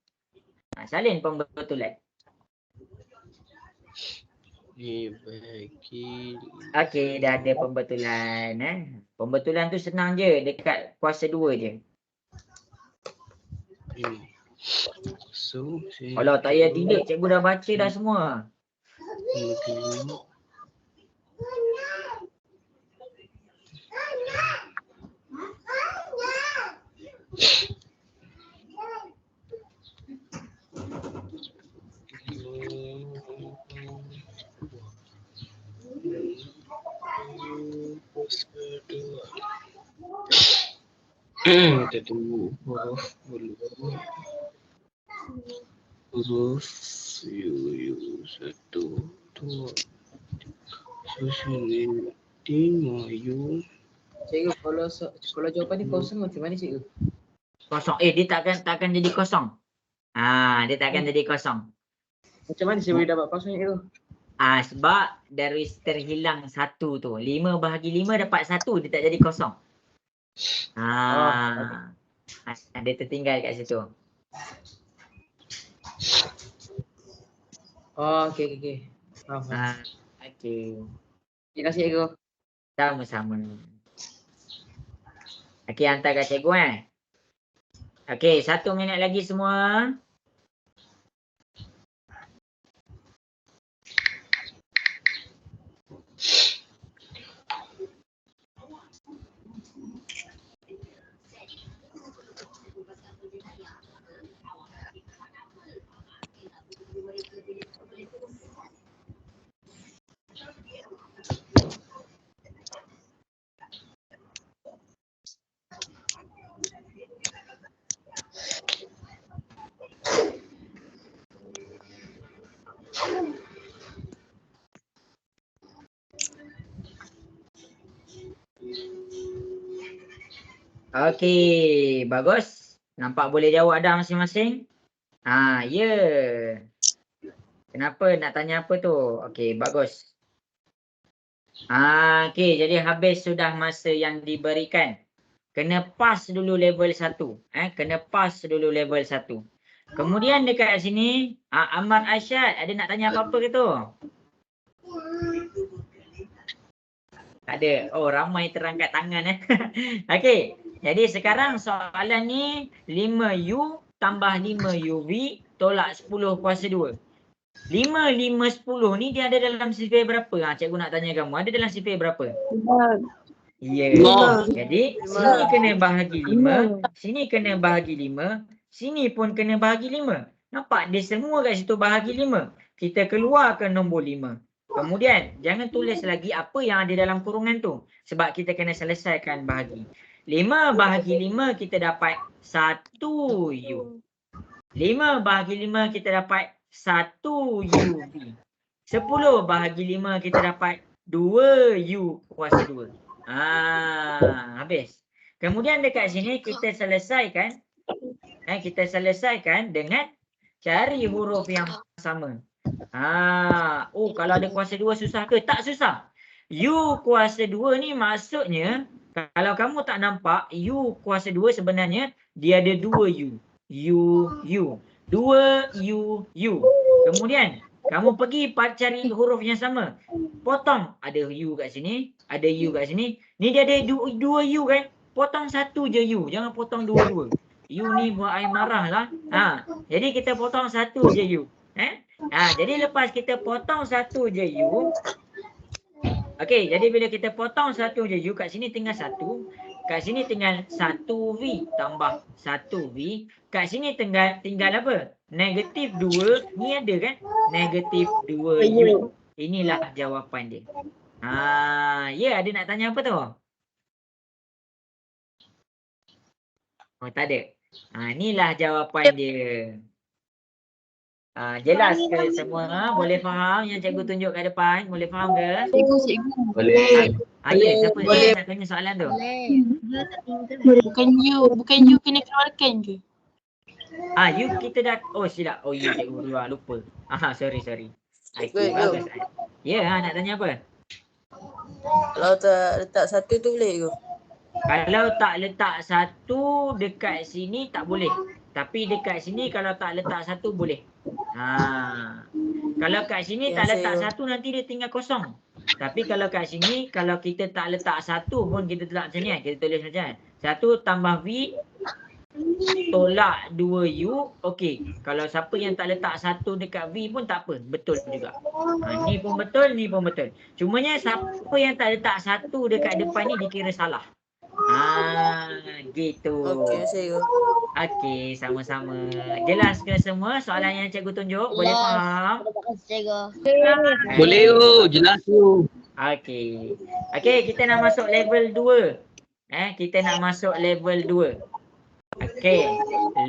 Salin pembetulan. Okey, dah ada pembetulan. Pembetulan tu senang je, dekat kuasa 2 je. Kalau tak payah delete, cikgu dah baca dah semua. Huruf U1 Tu susun tengok you. Cikgu, kalau jawapan ni kosong macam mana cikgu? Kosong. Dia takkan jadi kosong. Dia takkan jadi kosong. Macam mana saya boleh dapat kosong cikgu? Sebab dari terhilang satu tu. 5 bahagi 5 dapat 1, dia tak jadi kosong. Dia tertinggal kat situ. Okey. Faham. Okey. Terima kasih cikgu. Sama-sama. Okey, hantar kat cikgu Okey, 1 minit lagi semua. Okey, bagus. Nampak boleh jawab dah masing-masing? Ya. Kenapa nak tanya apa tu? Okey, bagus. Okey, jadi habis sudah masa yang diberikan. Kena pass dulu level 1. Kena pass dulu level 1. Kemudian dekat sini, Ahmad Aisyad, ada nak tanya apa-apa ke tu? Tak ada. Oh, ramai terangkat tangan Okey. Jadi sekarang soalan ni 5U tambah 5UV tolak 10 kuasa 2. 5, 5, 10 ni dia ada dalam sifir berapa? Cikgu nak tanya kamu. Ada dalam sifir berapa? Ya. Jadi sini kena bahagi 5. Sini kena bahagi 5. Sini pun kena bahagi 5. Nampak dia semua kat situ bahagi 5. Kita keluarkan nombor 5. Kemudian jangan tulis lagi apa yang ada dalam kurungan tu. Sebab kita kena selesaikan bahagi. 5 bahagi 5 kita dapat 1U. 5 bahagi 5 kita dapat 1UV. 10 bahagi 5 kita dapat 2U kuasa 2. Habis. Kemudian dekat sini kita selesaikan. Kita selesaikan dengan cari huruf yang sama. Kalau ada kuasa 2 susah ke? Tak susah. U kuasa 2 ni maksudnya, kalau kamu tak nampak, U kuasa 2 sebenarnya dia ada 2U. U. 2U. Kemudian kamu pergi cari huruf yang sama. Potong. Ada U kat sini. Ada U kat sini. Ni dia ada 2U kan? Potong 1 je U. Jangan potong 2. U ni buat I marah lah. Jadi kita potong 1 je U. Jadi lepas kita potong 1 je U. Okey, jadi bila kita potong 1 je U, kat sini tinggal 1. Kat sini tinggal 1V tambah 1V. Kat sini tinggal apa? Negatif 2. Ni ada kan? Negatif 2U. Inilah jawapan dia. Ya, ada nak tanya apa tu? Oh, tak ada. Inilah jawapan dia. Jelas ke semua? Boleh faham yang cikgu tunjuk kat depan? Boleh faham ke? Cikgu. Boleh. Ya, siapa yang nak tanya soalan tu? Bukan you kena keluarkan ke? You kita dah, silap. Ya, cikgu lupa. Sorry. Cikgu. Bagus. Ya, nak tanya apa? Kalau tak letak 1 tu boleh ke? Kalau tak letak 1 dekat sini tak boleh. Tapi dekat sini kalau tak letak 1 boleh. Kalau kat sini tak letak 1 nanti dia tinggal kosong. Tapi kalau kat sini kalau kita tak letak 1 pun kita letak macam ni kan. Kita tulis macam ni. 1 tambah V tolak 2U. Okey. Kalau siapa yang tak letak 1 dekat V pun tak apa. Betul juga. Ni pun betul, ni pun betul. Cumanya siapa yang tak letak 1 dekat depan ni dikira salah. Gitu. Okey, cikgu. Okey, sama-sama. Jelas ke semua soalan yang cikgu tunjuk? Boleh faham? Boleh jelas tu. Okey, kita nak masuk level 2. Kita nak masuk level 2. Okey,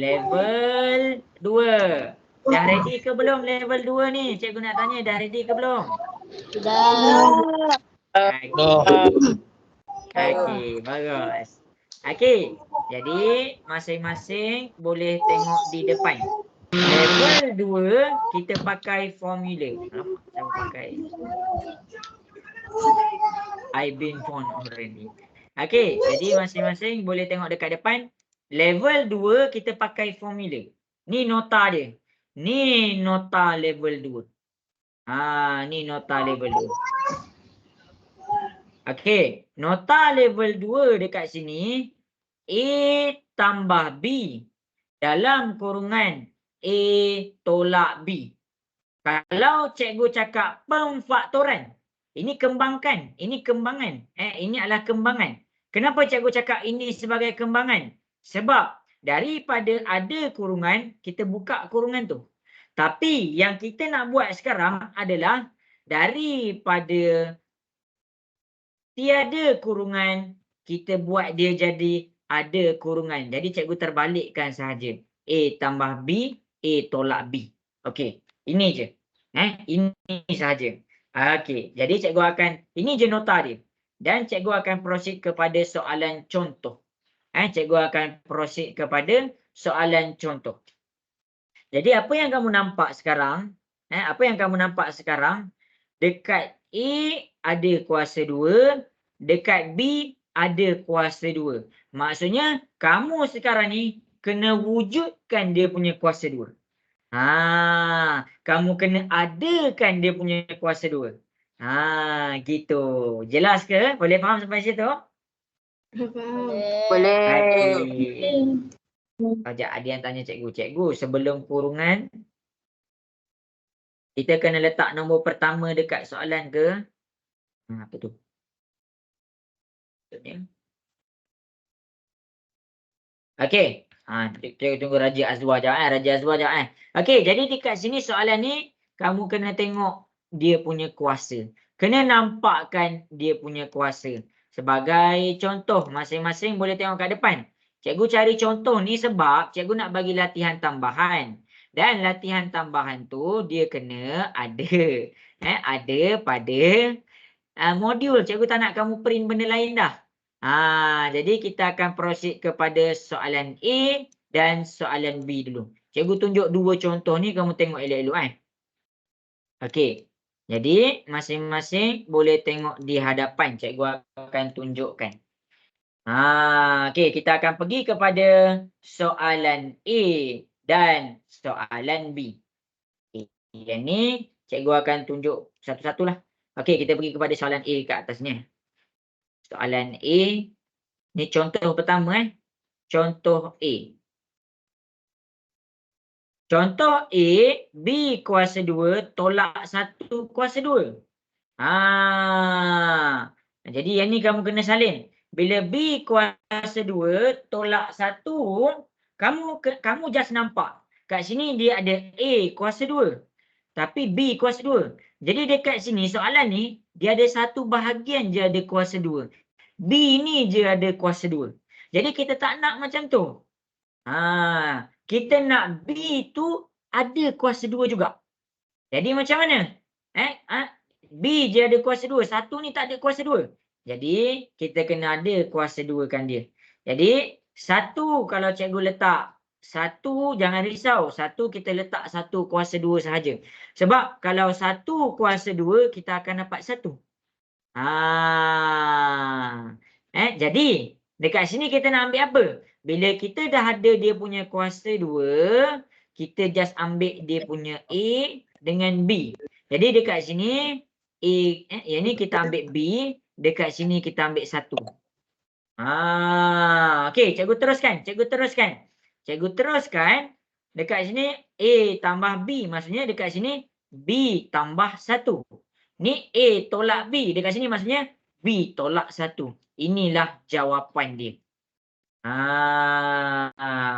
level 2. Dah ready ke belum level 2 ni? Cikgu nak tanya dah ready ke belum? Dah. Okey, bagus. Okey, jadi masing-masing boleh tengok di depan. Level 2 kita pakai formula. Alamak, saya pakai I've been born already. Okey, jadi masing-masing boleh tengok dekat depan. Level 2 kita pakai formula. Ni nota dia. Ni nota level 2. Ni nota level 2. Okey, nota level 2 dekat sini A tambah B dalam kurungan A tolak B. Kalau cikgu cakap pemfaktoran, ini kembangkan, ini kembangan. Ini adalah kembangan. Kenapa cikgu cakap ini sebagai kembangan? Sebab daripada ada kurungan, kita buka kurungan tu. Tapi yang kita nak buat sekarang adalah daripada tiada kurungan, kita buat dia jadi ada kurungan. Jadi cikgu terbalikkan sahaja. A tambah B, A tolak B. Okey, ini je. Ini sahaja. Okey, jadi cikgu akan, ini je nota dia. Dan cikgu akan proceed kepada soalan contoh. Cikgu akan proceed kepada soalan contoh. Jadi apa yang kamu nampak sekarang? Apa yang kamu nampak sekarang? Dekat A ada kuasa 2, dekat B ada kuasa 2. Maksudnya kamu sekarang ni kena wujudkan dia punya kuasa 2. Kamu kena adakan dia punya kuasa 2. Gitu. Jelas ke? Boleh faham sampai situ? Boleh. Sekejap, ada yang tanya cikgu. Cikgu, sebelum kurungan, kita kena letak nombor pertama dekat soalan ke? Apa tu? Okey. Cikgu tunggu Raja Azwar jap. Raja Azwar jap. Okey, jadi dekat sini soalan ni, kamu kena tengok dia punya kuasa. Kena nampakkan dia punya kuasa. Sebagai contoh, masing-masing boleh tengok kat depan. Cikgu cari contoh ni sebab cikgu nak bagi latihan tambahan. Dan latihan tambahan tu dia kena ada. Ada pada modul. Cikgu tak nak kamu print benda lain dah. Jadi kita akan proceed kepada soalan A dan soalan B dulu. Cikgu tunjuk dua contoh ni, kamu tengok elok-elok. Okey. Jadi masing-masing boleh tengok di hadapan. Cikgu akan tunjukkan. Okey, kita akan pergi kepada soalan A dan soalan B. Yang ni cikgu akan tunjuk satu-satulah. Okey, kita pergi kepada soalan A kat atasnya. Soalan A, ni contoh pertama. Contoh A. Contoh A, B kuasa 2 tolak 1 kuasa 2. Jadi yang ni kamu kena salin. Bila B kuasa 2 tolak 1, kamu just nampak. Kat sini dia ada A kuasa 2. Tapi B kuasa 2. Jadi dekat sini soalan ni, dia ada satu bahagian je ada kuasa 2. B ni je ada kuasa 2. Jadi kita tak nak macam tu. Kita nak B tu ada kuasa 2 juga. Jadi macam mana? B je ada kuasa 2. Satu ni tak ada kuasa 2. Jadi kita kena ada kuasa 2 kan dia. Jadi satu kalau cikgu letak satu, jangan risau. Satu kita letak satu kuasa 2 sahaja. Sebab kalau satu kuasa 2 kita akan dapat satu. Jadi dekat sini kita nak ambil apa? Bila kita dah ada dia punya kuasa 2, kita just ambil dia punya A dengan B. Jadi dekat sini A, yang ni kita ambil B, dekat sini kita ambil 1. Okey, cikgu teruskan. Cikgu teruskan. Dekat sini A tambah B, maksudnya dekat sini B tambah 1. Ni A tolak B, dekat sini maksudnya B tolak 1. Inilah jawapan dia.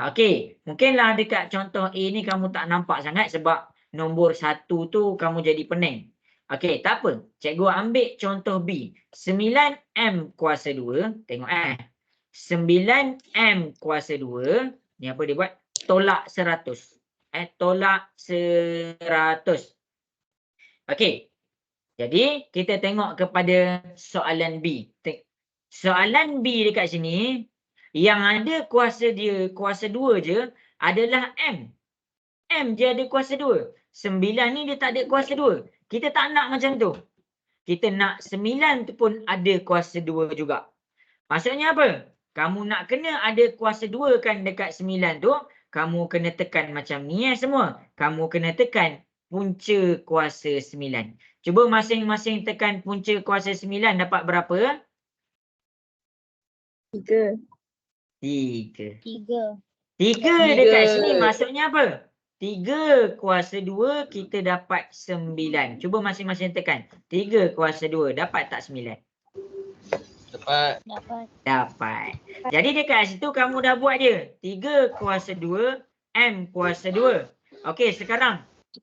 Okey, mungkinlah dekat contoh A ni kamu tak nampak sangat sebab nombor 1 tu kamu jadi pening. Okey, tak apa. Cikgu ambil contoh B. 9M kuasa 2. Tengok 9M kuasa 2. Ni apa dia buat? Tolak 100. tolak 100. Okey. Jadi kita tengok kepada soalan B. Soalan B dekat sini yang ada kuasa dia kuasa 2 je adalah M. M je ada kuasa 2. 9 ni dia tak ada kuasa 2. Kita tak nak macam tu. Kita nak 9 tu pun ada kuasa 2 juga. Maksudnya apa? Kamu nak kena ada kuasa 2 kan dekat 9 tu, kamu kena tekan macam ni semua. Kamu kena tekan punca kuasa 9. Cuba masing-masing tekan punca kuasa 9 dapat berapa? 3. 3. 3. 3 dekat sini maksudnya apa? 3 kuasa 2 kita dapat 9. Cuba masing-masing tekan. 3 kuasa 2 dapat tak 9? Dapat. Dapat. Jadi dekat situ kamu dah buat dia. 3 kuasa 2 M kuasa 2. Okey, sekarang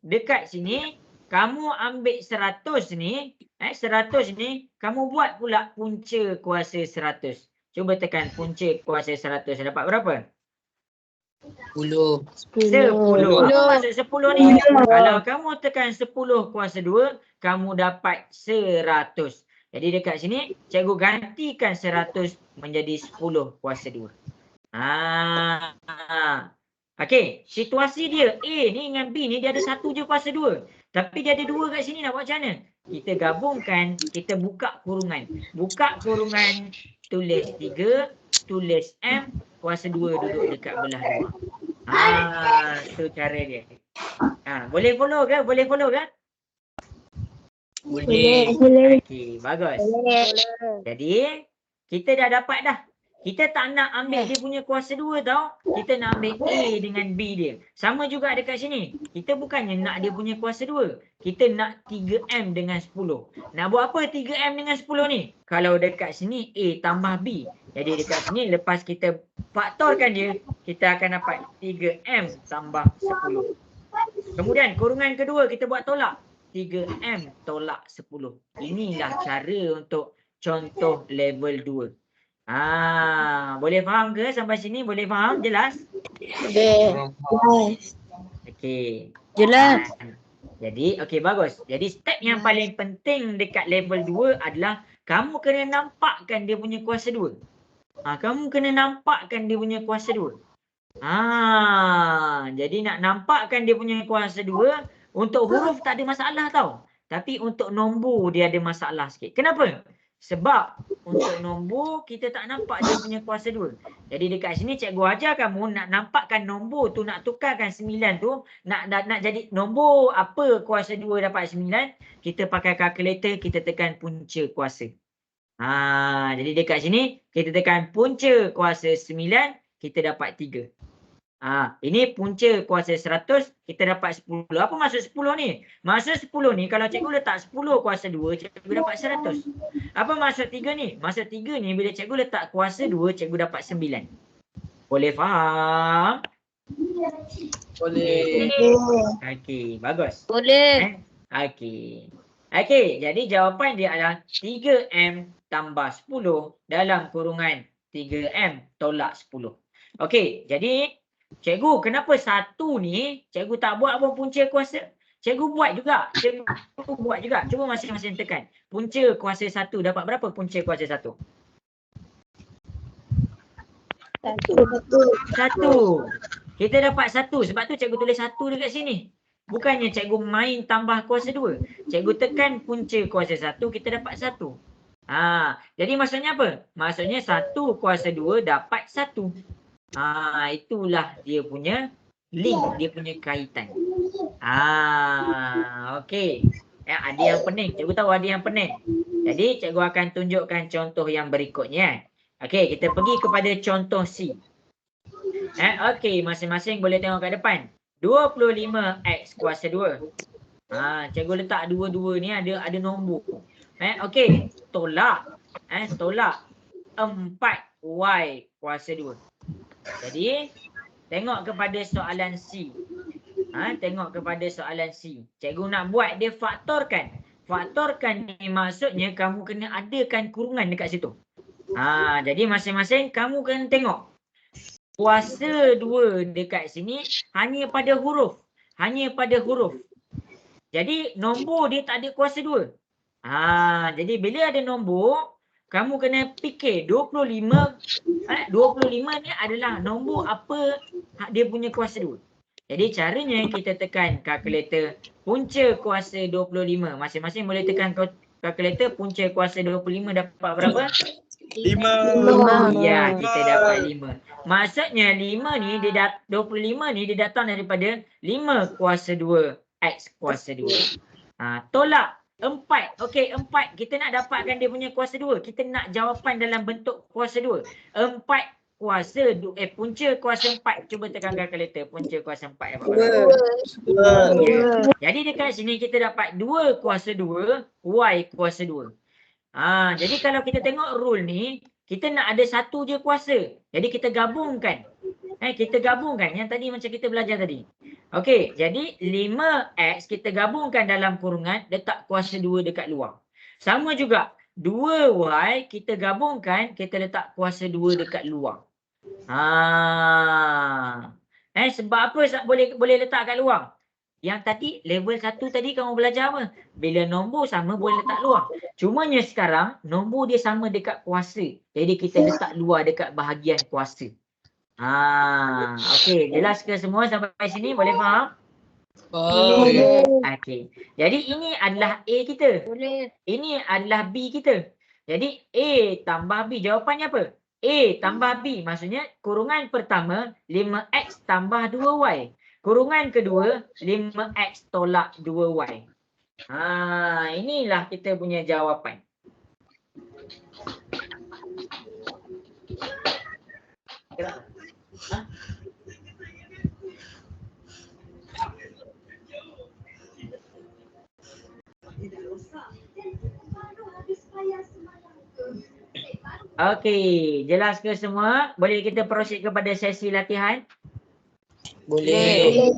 dekat sini kamu ambil 100 ni, 100 ni kamu buat pula punca kuasa 100. Cuba tekan punca kuasa 100 dapat berapa? 10. 10. Apa maksud 10 ni? Kalau kamu tekan 10 kuasa 2, kamu dapat 100. Jadi dekat sini cikgu gantikan 100 menjadi 10 kuasa 2. Okey, situasi dia A ni dengan B ni dia ada 1 je kuasa 2. Tapi dia ada 2 kat sini nak buat macam mana? Kita gabungkan, kita buka kurungan. Buka kurungan, tulis 3, tulis M, kuasa 2 duduk dekat belah 2. Tu cara dia. Boleh follow ke? Boleh follow ke? Boleh. Okey, bagus. Jadi, kita dah dapat dah. Kita tak nak ambil dia punya kuasa 2 tau. Kita nak ambil A dengan B dia. Sama juga dekat sini. Kita bukannya nak dia punya kuasa 2. Kita nak 3M dengan 10. Nak buat apa 3M dengan 10 ni? Kalau dekat sini A tambah B. Jadi dekat sini lepas kita faktorkan dia, kita akan dapat 3M tambah 10. Kemudian kurungan kedua kita buat tolak. 3M tolak 10. Inilah cara untuk contoh level 2. Boleh faham ke sampai sini? Boleh faham? Jelas? Boleh. Okey. Jelas. Jadi, okey bagus. Jadi step yang paling penting dekat level 2 adalah kamu kena nampakkan dia punya kuasa 2. Kamu kena nampakkan dia punya kuasa 2. Jadi nak nampakkan dia punya kuasa 2, untuk huruf tak ada masalah tau. Tapi untuk nombor dia ada masalah sikit. Kenapa? Sebab untuk nombor kita tak nampak dia punya kuasa 2. Jadi dekat sini cikgu ajar kamu nak nampakkan nombor tu, nak tukarkan 9 tu, nak jadi nombor apa kuasa 2 dapat 9, kita pakai kalkulator, kita tekan punca kuasa. Jadi dekat sini kita tekan punca kuasa 9, kita dapat 3. Ini punca kuasa 100, kita dapat 10. Apa maksud 10 ni? Maksud 10 ni kalau cikgu letak 10 kuasa 2, cikgu dapat 100. Apa maksud 3 ni? Maksud 3 ni bila cikgu letak kuasa 2, cikgu dapat 9. Boleh faham? Boleh. Okey, bagus. Boleh. Okey. Jadi jawapan dia adalah 3M tambah 10 dalam kurungan 3M tolak 10. Okey, jadi cikgu, kenapa 1 ni cikgu tak buat apa punca kuasa? Cikgu buat juga. Cuba masing-masing tekan. Punca kuasa 1 dapat berapa punca kuasa 1? 1. Kita dapat 1. Sebab tu cikgu tulis 1 dekat sini. Bukannya cikgu main tambah kuasa 2. Cikgu tekan punca kuasa 1, kita dapat 1. Jadi maksudnya apa? Maksudnya 1 kuasa 2 dapat 1. Itulah dia punya link, dia punya kaitan. Okey. Ada yang pening. Cikgu tahu ada yang pening. Jadi cikgu akan tunjukkan contoh yang berikutnya. Okey, kita pergi kepada contoh C. Okey, masing-masing boleh tengok kat depan. 25x kuasa 2. Cikgu letak 22 ni ada nombor. Okey, tolak. Tolak 4y kuasa 2. Jadi, tengok kepada soalan C. Tengok kepada soalan C. Cikgu nak buat dia faktorkan. Faktorkan ni maksudnya kamu kena adakan kurungan dekat situ. Jadi masing-masing kamu kena tengok. kuasa 2 dekat sini hanya pada huruf. Hanya pada huruf. Jadi nombor dia tak ada kuasa 2. Jadi bila ada nombor, kamu kena fikir 25 ni adalah nombor apa dia punya kuasa 2. Jadi caranya kita tekan kalkulator punca kuasa 25. Masing-masing boleh tekan kalkulator punca kuasa 25 dapat berapa? 5. Ya, kita dapat 5. Maksudnya 5 ni 25 ni dia datang daripada 5 kuasa 2 X kuasa 2. Tolak 4. Okey, 4 kita nak dapatkan dia punya kuasa 2. Kita nak jawapan dalam bentuk kuasa 2. 4 kuasa punca kuasa 4. Cuba tekan kalkulator. Punca kuasa 4 dapat berapa? Ya. Jadi dekat sini kita dapat 2 kuasa 2 Y kuasa 2. Jadi kalau kita tengok rule ni, kita nak ada satu je kuasa. Jadi kita gabungkan. Kita gabungkan yang tadi macam kita belajar tadi. Okey, jadi 5X kita gabungkan dalam kurungan, letak kuasa 2 dekat luar. Sama juga 2Y kita gabungkan, kita letak kuasa 2 dekat luar. Sebab apa boleh letak kat luar? Yang tadi level 1 tadi kamu belajar apa? Bila nombor sama boleh letak luar. Cumanya sekarang nombor dia sama dekat kuasa. Jadi kita letak luar dekat bahagian kuasa. Okey, jelas ke semua sampai sini? Boleh faham? Boleh. Okey. Jadi ini adalah A kita. Boleh. Ini adalah B kita. Jadi A tambah B. Jawapannya apa? A tambah B. Maksudnya kurungan pertama 5X tambah 2Y. Kurungan kedua 5X tolak 2Y. Inilah kita punya jawapan. Okey, jelas ke semua? Boleh kita proceed kepada sesi latihan? Boleh.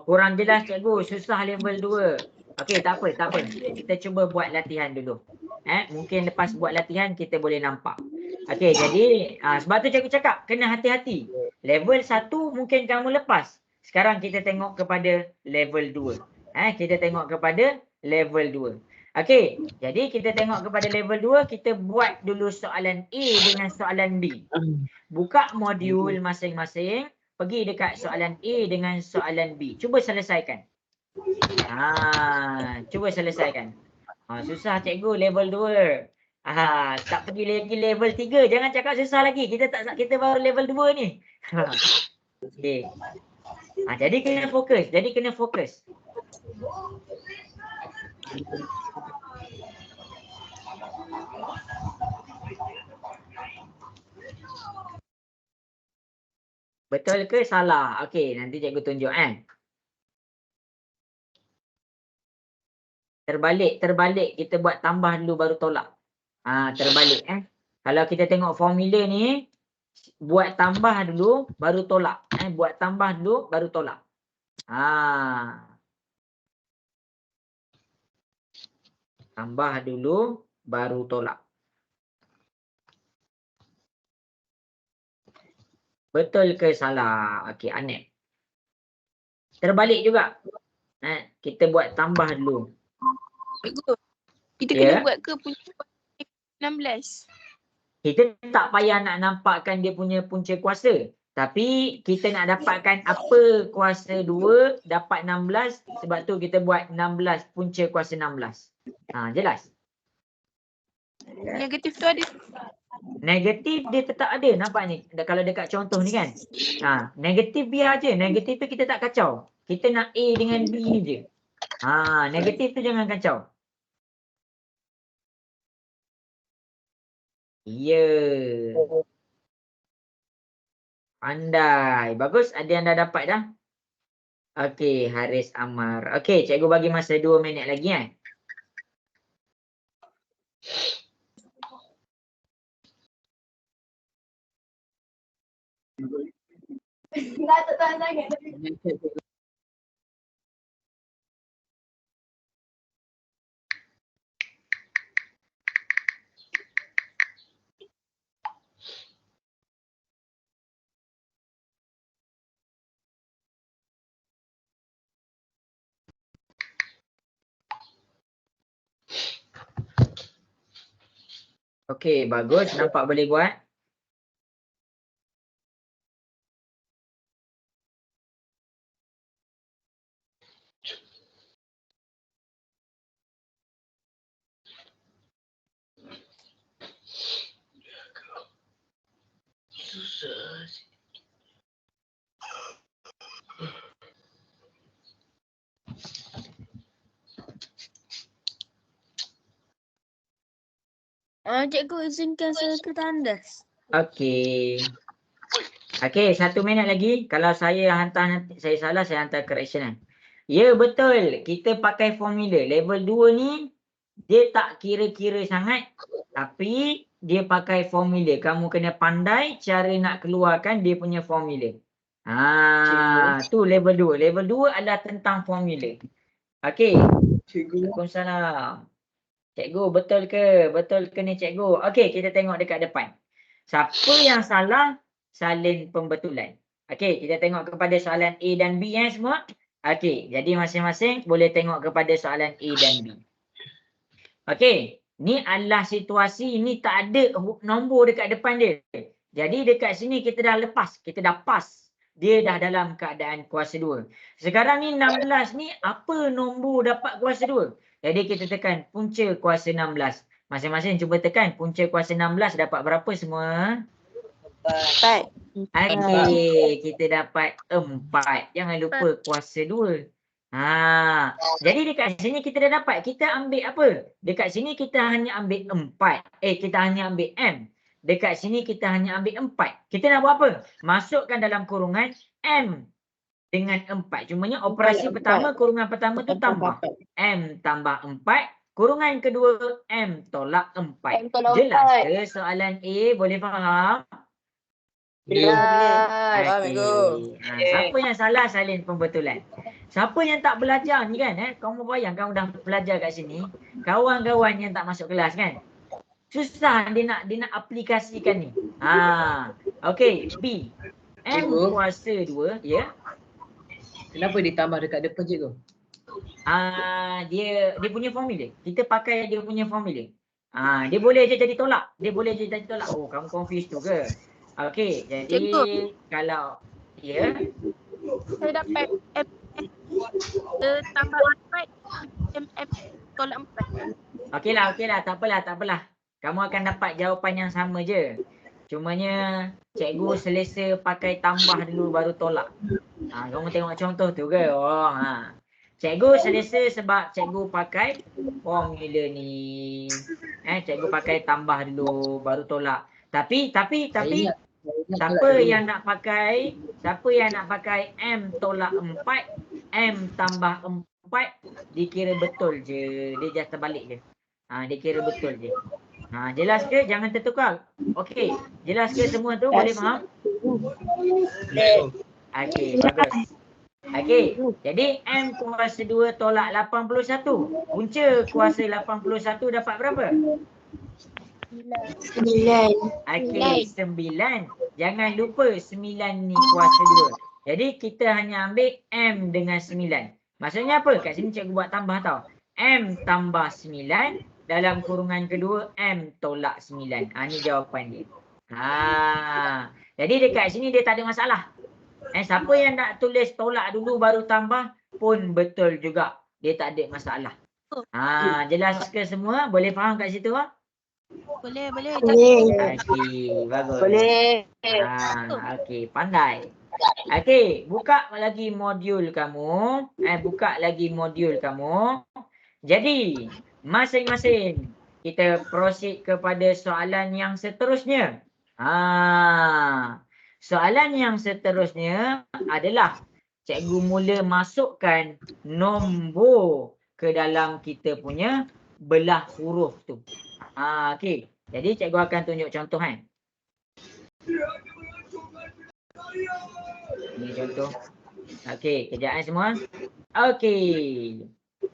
Kurang jelas cikgu, susah level 2. Okey, tak apa. Kita cuba buat latihan dulu. Mungkin lepas buat latihan kita boleh nampak. Okey, jadi sebab tu cikgu cakap kena hati-hati. Level 1 mungkin kamu lepas. Sekarang kita tengok kepada level 2. Kita tengok kepada level 2. Okey, jadi kita tengok kepada level 2, kita buat dulu soalan A dengan soalan B. Buka modul masing-masing, pergi dekat soalan A dengan soalan B. Cuba selesaikan. Cuba selesaikan. Susah cikgu level 2. Tak pergi lagi level 3. Jangan cakap susah lagi. Kita baru level 2 ni. Okey. Jadi kena fokus. Betul ke salah? Okey, nanti cikgu tunjuk Terbalik. Kita buat tambah dulu baru tolak. Terbalik Kalau kita tengok formula ni, buat tambah dulu baru tolak. Buat tambah dulu baru tolak. Tambah dulu baru tolak. Betul ke salah? Okey, Anip. Terbalik juga. Kita buat tambah dulu. Cikgu, kita Ya. kena buat ke punca 16? Kita tak payah nak nampakkan dia punya punca kuasa. Tapi kita nak dapatkan apa kuasa 2 dapat 16. Sebab tu kita buat 16 punca kuasa 16. Jelas? Negatif tu ada. Negatif dia tetap ada. Nampak ni? Kalau dekat contoh ni kan. Negatif biar je. Negatif tu kita tak kacau. Kita nak A dengan B ni je. Negatif tu jangan kacau. Ya. Pandai. Bagus. Ada yang dah dapat dah? Okey, Haris Amar. Okey, cikgu bagi masa 2 minit lagi Tak tahan sangat. Okey, bagus. Nampak boleh buat? Cikgu izinkan saya ke tandas. Okey. Okey, 1 minit lagi. Kalau saya hantar nanti, saya salah, saya hantar correction. Ya, betul. Kita pakai formula. Level 2 ni, dia tak kira-kira sangat. Tapi, dia pakai formula. Kamu kena pandai cara nak keluarkan dia punya formula. Tu level 2. Level 2 adalah tentang formula. Okey. Cikgu. Waalaikumsalam. Cikgu, betul ke? Betul ke ni cikgu? Okey, kita tengok dekat depan. Siapa yang salah, salin pembetulan. Okey, kita tengok kepada soalan A dan B semua. Okey, jadi masing-masing boleh tengok kepada soalan A dan B. Okey, ni adalah situasi, ni tak ada nombor dekat depan dia. Jadi dekat sini kita dah lepas, kita dah pas. Dia dah dalam keadaan kuasa 2. Sekarang ni 16 ni, apa nombor dapat kuasa 2? Jadi kita tekan punca kuasa 16. Masing-masing cuba tekan punca kuasa 16 dapat berapa semua? 4. Okey, kita dapat 4. Jangan lupa kuasa 2. Jadi dekat sini kita dah dapat. Kita ambil apa? Dekat sini kita hanya ambil 4. Kita hanya ambil M. Dekat sini kita hanya ambil 4. Kita nak buat apa? Masukkan dalam kurungan M dengan 4. Cumanya operasi pertama, kurungan pertama tu tambah. M tambah 4. Kurungan kedua, M tolak 4. Jelas ke soalan A? Boleh faham? Faham, Okey. Cikgu. Siapa yang salah salin pembetulan? Siapa yang tak belajar ni kan? Kamu bayang kamu dah belajar kat sini. Kawan-kawan yang tak masuk kelas kan? Susah dia nak aplikasikan ni. Okey, B. M Cikgu. kuasa 2, ya. Kenapa ditambah dekat depan cikgu? Dia punya formula. Kita pakai dia punya formula. Dia boleh je jadi tolak. Dia boleh je jadi tolak. Oh, kamu confused tu ke? Okey, jadi Cikgu. kalau ya. Saya dapat M tambah 4. M tolak 4. Okeylah, tak apalah. Kamu akan dapat jawapan yang sama je. Cumanya cikgu selesa pakai tambah dulu baru tolak. Kamu tengok contoh tu ke? Cikgu selesa sebab cikgu pakai formula ni. Cikgu pakai tambah dulu baru tolak. Tapi siapa yang nak pakai M tolak 4, M tambah 4, dikira betul je. Dia just terbalik je. Dia kira betul je. Jelas ke? Jangan tertukar. Okey, jelas ke semua tu? Boleh faham? Okey, bagus. Okey, jadi M kuasa 2 tolak 81. Punca kuasa 81 dapat berapa? 9. Okey, 9. Jangan lupa 9 ni kuasa 2. Jadi kita hanya ambil M dengan 9. Maksudnya apa? Kat sini cikgu buat tambah tau. M tambah 9 dalam kurungan kedua M tolak 9. Ni jawapan dia. Jadi dekat sini dia tak ada masalah. Siapa yang nak tulis tolak dulu baru tambah pun betul juga. Dia tak ada masalah. Jelas ke semua? Boleh faham kat situ? Boleh. Okey, bagus. Boleh. Okey, pandai. Okey, buka lagi modul kamu. Jadi, masing-masing kita proceed kepada soalan yang seterusnya. Soalan yang seterusnya adalah cikgu mula masukkan nombor ke dalam kita punya belah huruf tu. Okey. Jadi cikgu akan tunjuk contoh kan. Ini contoh. Okey, kejap semua. Okey.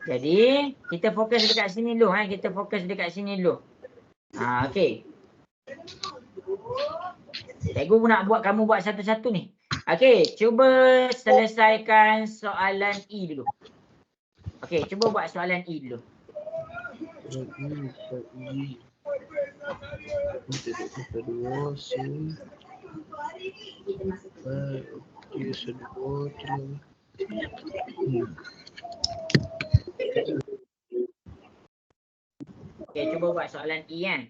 Jadi kita fokus dekat sini dulu okey. Cikgu nak buat kamu buat satu-satu ni. Okey, cuba selesaikan soalan E dulu. Okey, cuba buat soalan E dulu. Kedua, C. Okey, kedua, tu. Okey, cuba buat soalan E kan.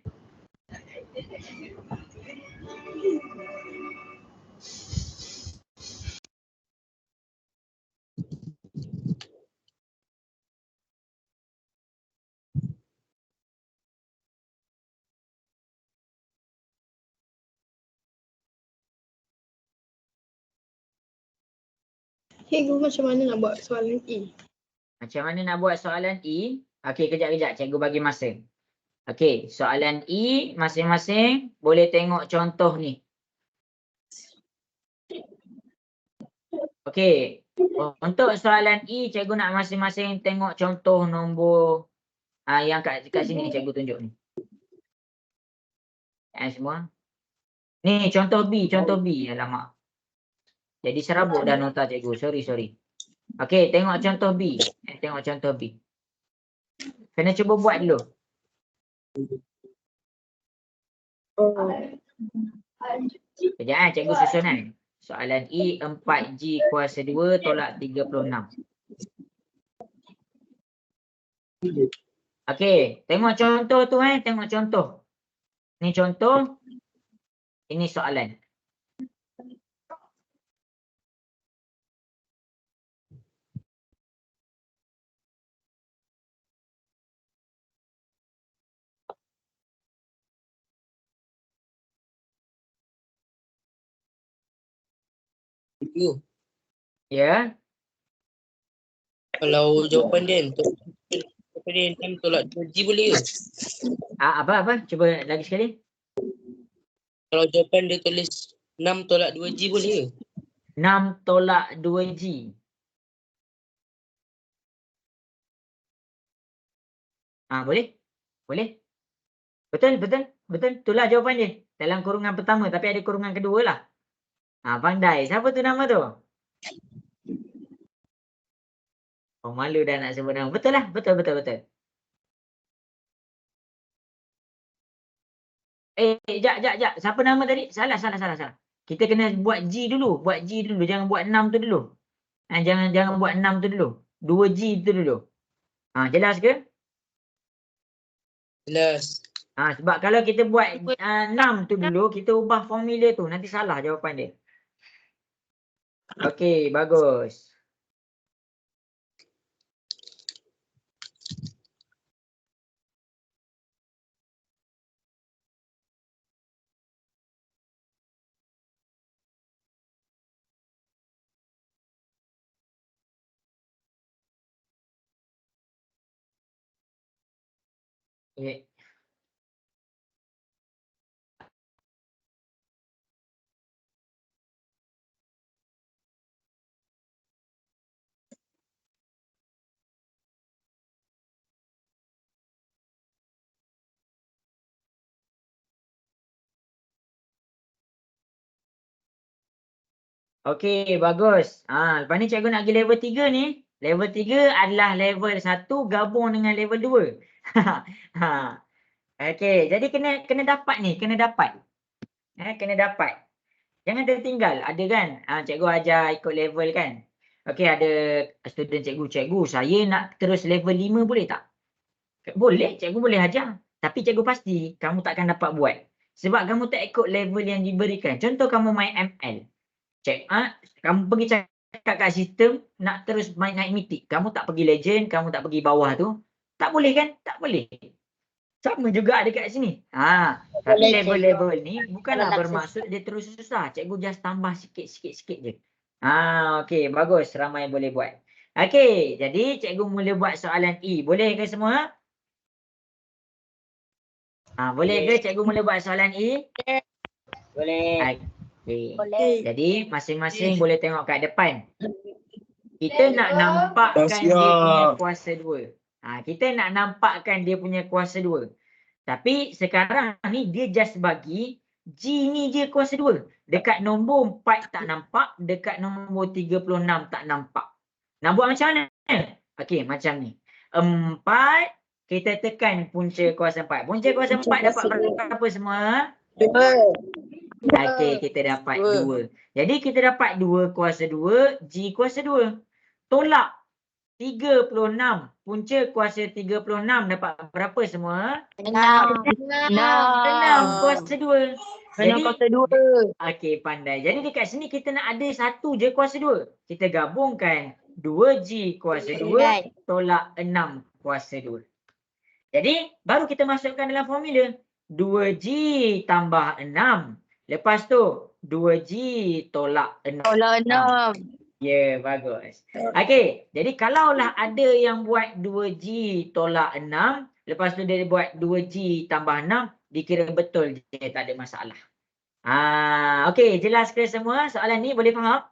Cikgu macam mana nak buat soalan E? Macam mana nak buat soalan E? Okey, kejap-kejap. Cikgu bagi masa. Okey, soalan E masing-masing boleh tengok contoh ni. Okey, untuk soalan E, cikgu nak masing-masing tengok contoh nombor yang kat sini cikgu tunjuk ni. Semua. Ni contoh B, contoh B. Alamak. Jadi serabut dah nota cikgu. Sorry. Okey, tengok contoh B. Tengok contoh B. Kena cuba buat dulu. Kejap cikgu susun kan. Soalan E, 4G kuasa 2 tolak 36. Okey, tengok contoh tu tengok contoh. Ni contoh. Ini soalan. Cikgu, Ya. kalau jawapan dia jawapan dia 6 tolak 2G boleh ke? Apa? Cuba lagi sekali. Kalau jawapan dia tulis 6 tolak 2G boleh ke? 6 tolak 2G. Boleh? Boleh? Betul. Itulah jawapan dia. Dalam kurungan pertama tapi ada kurungan kedua lah. Pandai. Siapa tu nama tu? Oh, malu dah nak sebut nama. Betul lah. Betul. Jap. Siapa nama tadi? Salah. Kita kena buat G dulu. Jangan buat 6 tu dulu. Jangan buat 6 tu dulu. 2G tu dulu. Jelas ke? Jelas. Sebab kalau kita buat 6 tu dulu, kita ubah formula tu. Nanti salah jawapan dia. Okey, bagus. Okay. Okey, bagus. Lepas ni cikgu nak pergi level 3 ni. Level 3 adalah level 1 gabung dengan level 2. Okey, jadi kena dapat ni, kena dapat. Jangan tertinggal. Ada kan? Cikgu ajar ikut level kan. Okey, ada student cikgu, saya nak terus level 5 boleh tak? Boleh, cikgu boleh ajar. Tapi cikgu pasti kamu takkan dapat buat. Sebab kamu tak ikut level yang diberikan. Contoh kamu main ML. Kamu pergi cakap kat sistem nak terus naik mitik. Kamu tak pergi legend, kamu tak pergi bawah tu. Tak boleh kan? Tak boleh. Sama juga dekat sini. Tapi level-level ni bukanlah bermaksud dia terus susah. Cikgu just tambah sikit je. Okey, bagus. Ramai boleh buat. Okey, jadi cikgu mula buat soalan E. Boleh ke semua? Boleh ke cikgu mula buat soalan E? Boleh. Okay. Boleh. Jadi masing-masing boleh tengok kat depan. Kita nak nampakkan dia punya kuasa 2. Kita nak nampakkan dia punya kuasa 2. Tapi sekarang ni dia just bagi G ni je kuasa 2. Dekat nombor 4 tak nampak, dekat nombor 36 tak nampak. Nak buat macam mana? Okey, macam ni. 4 kita tekan punca kuasa 4. Punca kuasa 4 dapat berapa semua? 2. Okey, kita dapat 2. Jadi kita dapat 2 kuasa 2, G kuasa 2. Tolak 36. Punca kuasa 36 dapat berapa semua? 6. 6 kuasa 2. Jadi, kuasa 2. okey, pandai. Jadi dekat sini kita nak ada satu je kuasa 2. Kita gabungkan 2G kuasa 2 tolak 6 kuasa 2. Jadi, baru kita masukkan dalam formula. 2G tambah 6. Lepas tu, 2G tolak 6. Tolak 6. Ya, bagus. Okey, jadi kalaulah ada yang buat 2G tolak 6, lepas tu dia buat 2G tambah 6, dikira betul je, tak ada masalah. Okey, jelas ke semua soalan ni? Boleh faham?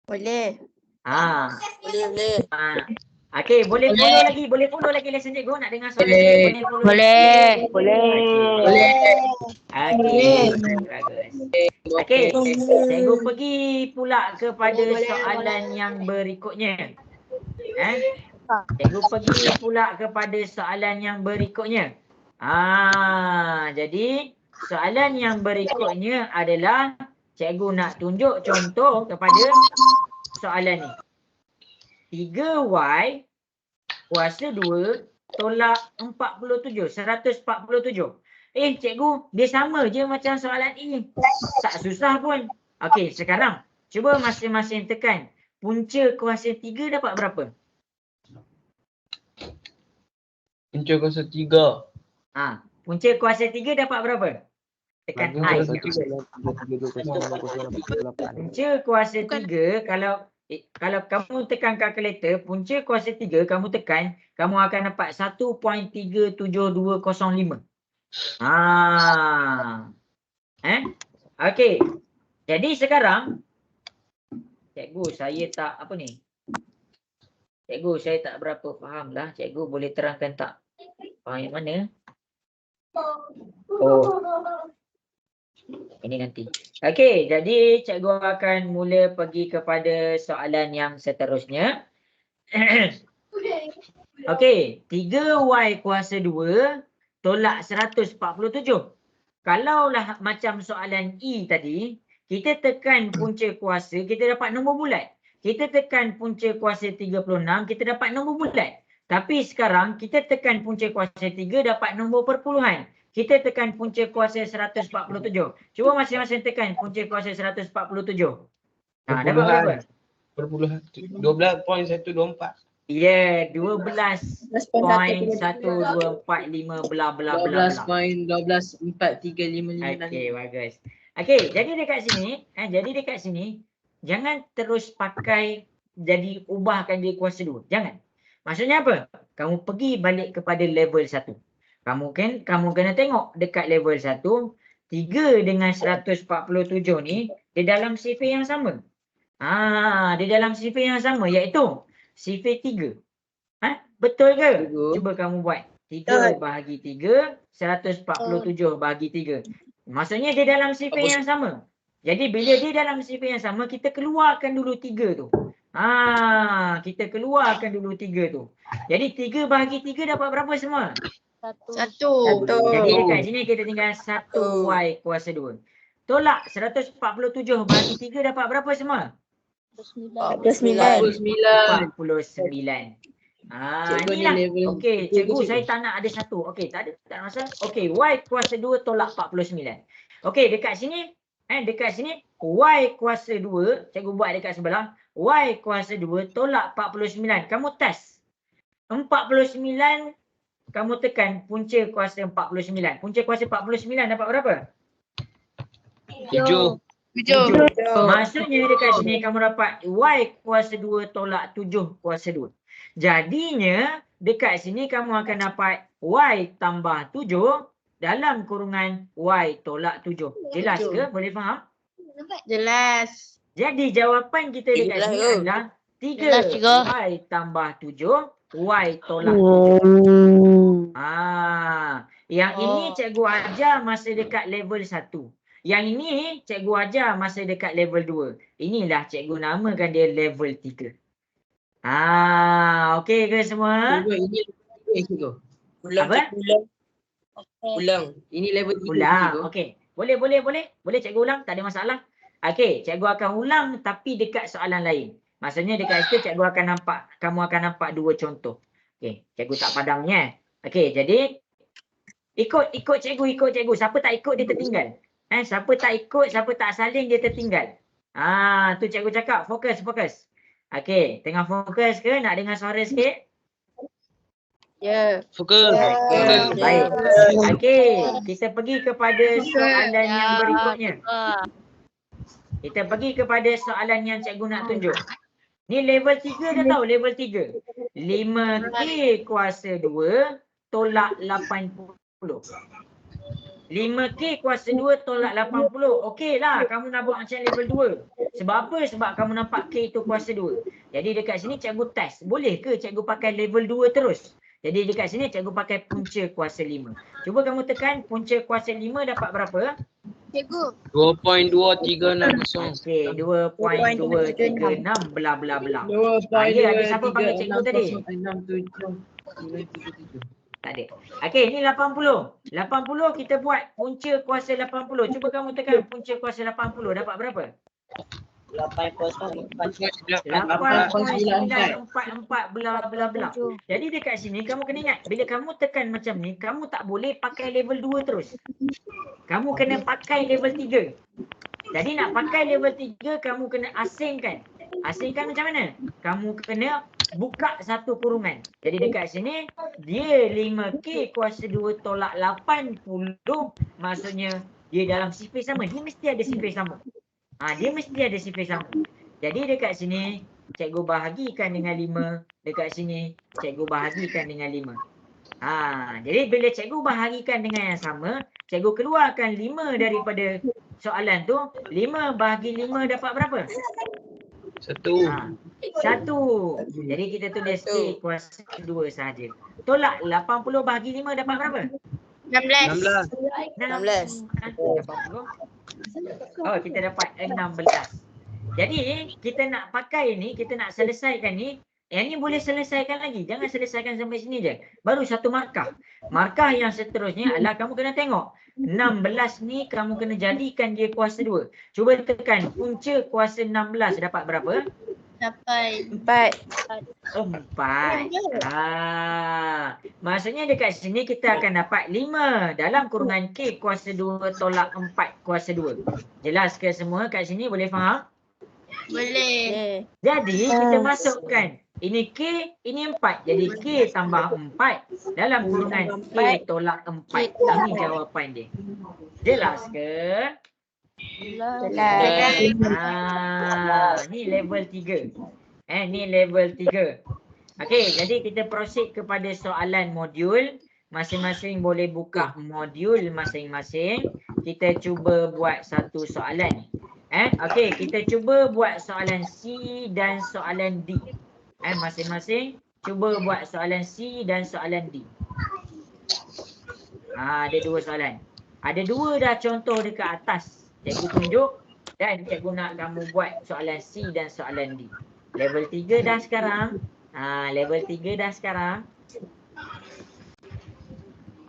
Boleh. Boleh. Okey, boleh follow lagi lesson cikgu nak dengar soalan Boleh. ni? Boleh follow lagi? Boleh. Okey, bagus. Okey, cikgu pergi pula kepada soalan yang berikutnya. Cikgu pergi pula kepada soalan yang berikutnya. Jadi soalan yang berikutnya adalah cikgu nak tunjuk contoh kepada soalan ni. 3Y kuasa 2 tolak 47, 147. Cikgu, dia sama je macam soalan ini. Tak susah pun. Okey, sekarang cuba masing-masing tekan. Punca kuasa 3 dapat berapa? Punca kuasa 3. Punca kuasa 3 dapat berapa? Tekan I. Punca kuasa 3 kalau kamu tekan kalkulator, punca kuasa 3 kamu tekan, kamu akan dapat 1.37205. Okey. Jadi sekarang cikgu saya tak Cikgu saya tak berapa faham lah. Cikgu boleh terangkan tak? Faham yang mana? Ini nanti. Okey, jadi cikgu akan mula pergi kepada soalan yang seterusnya. Okey, 3Y kuasa 2 tolak 147. Kalaulah macam soalan E tadi, kita tekan punca kuasa, kita dapat nombor bulat. Kita tekan punca kuasa 36, kita dapat nombor bulat. Tapi sekarang kita tekan punca kuasa 3 dapat nombor perpuluhan. Kita tekan punca kuasa 147. Cuba masing-masing tekan punca kuasa 147. Dapat berapa? Perpuluhan 12.124. Ya, 12.1245 bla bla bla bla. 12.124355. Okey, bagus. Okey, jadi dekat sini, jangan terus pakai jadi ubahkan dia kuasa 2. Jangan. Maksudnya apa? Kamu pergi balik kepada level 1. Kamu kena tengok dekat level 1, 3 dengan 147 ni di dalam sifar yang sama. Di dalam sifar yang sama iaitu sifar 3. Betul ke? Cuba kamu buat. 3 bahagi 3, 147 bahagi 3. Maksudnya dia dalam sifar yang sama. Jadi bila dia dalam sifar yang sama, kita keluarkan dulu 3 tu. Kita keluarkan dulu 3 tu. Jadi 3 bahagi 3 dapat berapa semua? 1. Jadi dekat sini kita tinggal 1Y kuasa 2. Tolak 147 bahagi 3 dapat berapa semua? 49. 49. Cikgu ni Inilah. level Okey, tiga, cikgu cikgu. saya tak nak ada 1. Okey, tak ada masalah. Okey, Y kuasa 2 tolak 49. Okey, dekat sini Y kuasa 2, cikgu buat dekat sebelah. Y kuasa 2 tolak 49. Kamu test. 49 kamu tekan punca kuasa 49. Punca kuasa 49 dapat berapa? 7. 7. Maksudnya dekat sini kamu dapat Y kuasa 2 tolak 7 kuasa 2. Jadinya dekat sini kamu akan dapat Y tambah 7 dalam kurungan Y tolak 7. Jelas ke? Boleh faham? Jelas. Jadi jawapan kita dekat sini adalah 3 Y tambah 7 Y tolak 7. Yang ini cikgu ajar masa dekat level 1. Yang ini cikgu ajar masa dekat level 2. Inilah cikgu namakan dia level 3. Okey ke semua? Cikgu, ini cikgu. Ulang Apa? cikgu ulang. Ulang. Ini level 3 Ulang. cikgu. Okey. Boleh cikgu ulang, tak ada masalah. Okey, cikgu akan ulang tapi dekat soalan lain. Maksudnya dekat situ cikgu akan nampak, kamu akan nampak dua contoh. Okey, cikgu tak padamnya. Okey, jadi ikut cikgu. Siapa tak ikut dia tertinggal. Siapa tak ikut, siapa tak salin dia tertinggal. Tu cikgu cakap, fokus. Okey, tengah fokus ke? Nak dengar suara sikit? Ya. Fokus. Okey, baik. Okey, kita pergi kepada soalan yang berikutnya. Kita pergi kepada soalan yang cikgu nak tunjuk. Ni level 3 dah tahu, level 3. 5K kuasa 2 tolak 80. 5K kuasa 2 tolak 80. Okey lah, kamu nak buat macam level 2. Sebab apa? Sebab kamu nampak K itu kuasa 2. Jadi dekat sini cikgu test. Boleh ke cikgu pakai level 2 terus? Jadi dekat sini cikgu pakai punca kuasa 5. Cuba kamu tekan punca kuasa 5 dapat berapa? Cikgu. 2.2360. Okey, 2.236 bla bla bla. Ya, ada siapa panggil cikgu tadi? 6,067. Tak ada. Okey, ni 80. 80 kita buat punca kuasa 80. Cuba kamu tekan punca kuasa 80 dapat berapa? 8.944 bla bla bla. Jadi dekat sini kamu kena ingat, bila kamu tekan macam ni, kamu tak boleh pakai level 2 terus. Kamu kena pakai level 3. Jadi nak pakai level 3, kamu kena asingkan. Asingkan macam mana? Kamu kena buka satu kurungan. Jadi dekat sini, dia 5K kuasa 2 tolak 80. Maksudnya, dia dalam sifir sama. Dia mesti ada sifir sama. Dia mesti ada sifir sama. Jadi dekat sini, cikgu bahagikan dengan 5. Dekat sini, cikgu bahagikan dengan 5. Jadi bila cikgu bahagikan dengan yang sama, cikgu keluarkan 5 daripada soalan tu. 5 bahagi 5 dapat berapa? 1. Jadi kita tulis K kuasa 2 sahaja. Tolak 80 bahagi 5 dapat berapa? 16. 16. 80. Oh, kita dapat 16. Jadi kita nak pakai ni, kita nak selesaikan ni. Yang ni boleh selesaikan lagi. Jangan selesaikan sampai sini je. Baru satu markah. Markah yang seterusnya adalah kamu kena tengok. 16 ni kamu kena jadikan dia kuasa 2. Cuba tekan punca kuasa 16 dapat berapa? Dapat 4. 4. Maksudnya dekat sini kita akan dapat 5 dalam kurungan K kuasa 2 tolak 4 kuasa 2. Jelas ke semua kat sini? Boleh faham? boleh. Jadi kita masukkan. Ini K, ini 4. Jadi K tambah 4 dalam kurungan K tolak 4. Ini jawapan dia. Jelas ke? Jelas. Ni level 3. Ni level 3. Okey, jadi kita proceed kepada soalan modul. Masing-masing boleh buka modul masing-masing. Kita cuba buat satu soalan. Okey, kita cuba buat soalan C dan soalan D. Masing-masing cuba buat soalan C dan soalan D. Ada dua soalan. Ada dua dah contoh dekat atas. Cikgu tunjuk dan cikgu nak kamu buat soalan C dan soalan D. Level 3 dah sekarang. Level 3 dah sekarang.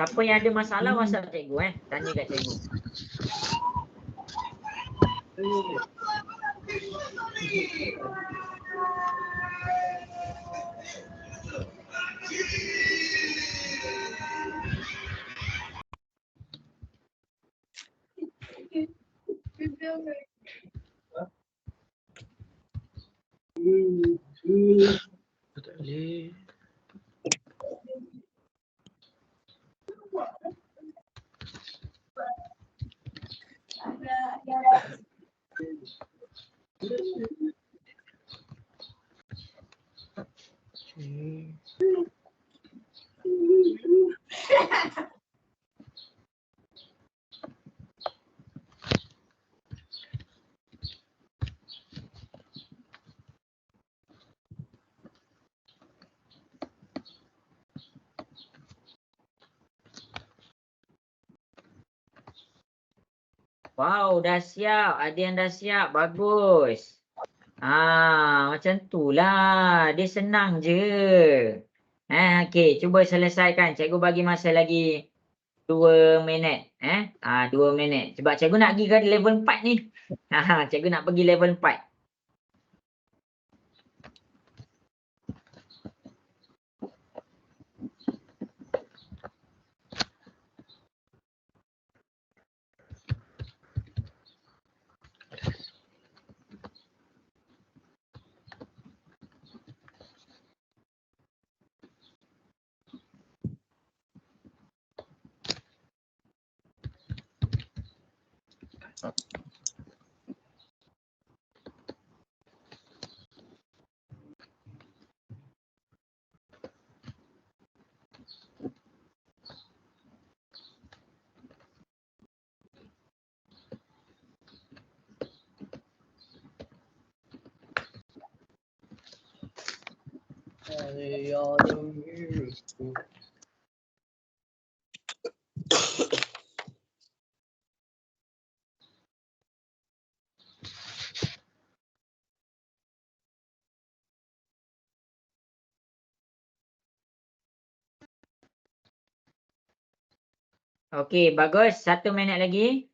Siapa yang ada masalah WhatsApp cikgu tanya kat cikgu. Tak boleh. Wow, dah siap. Ada yang dah siap. Bagus. Macam tu lah. Dia senang je. Okey, cuba selesaikan. Cikgu bagi masa lagi 2 minit. 2 minit. Sebab cikgu nak pergi ke level 4 ni. Cikgu nak pergi level 4. Okey, bagus. 1 minit lagi.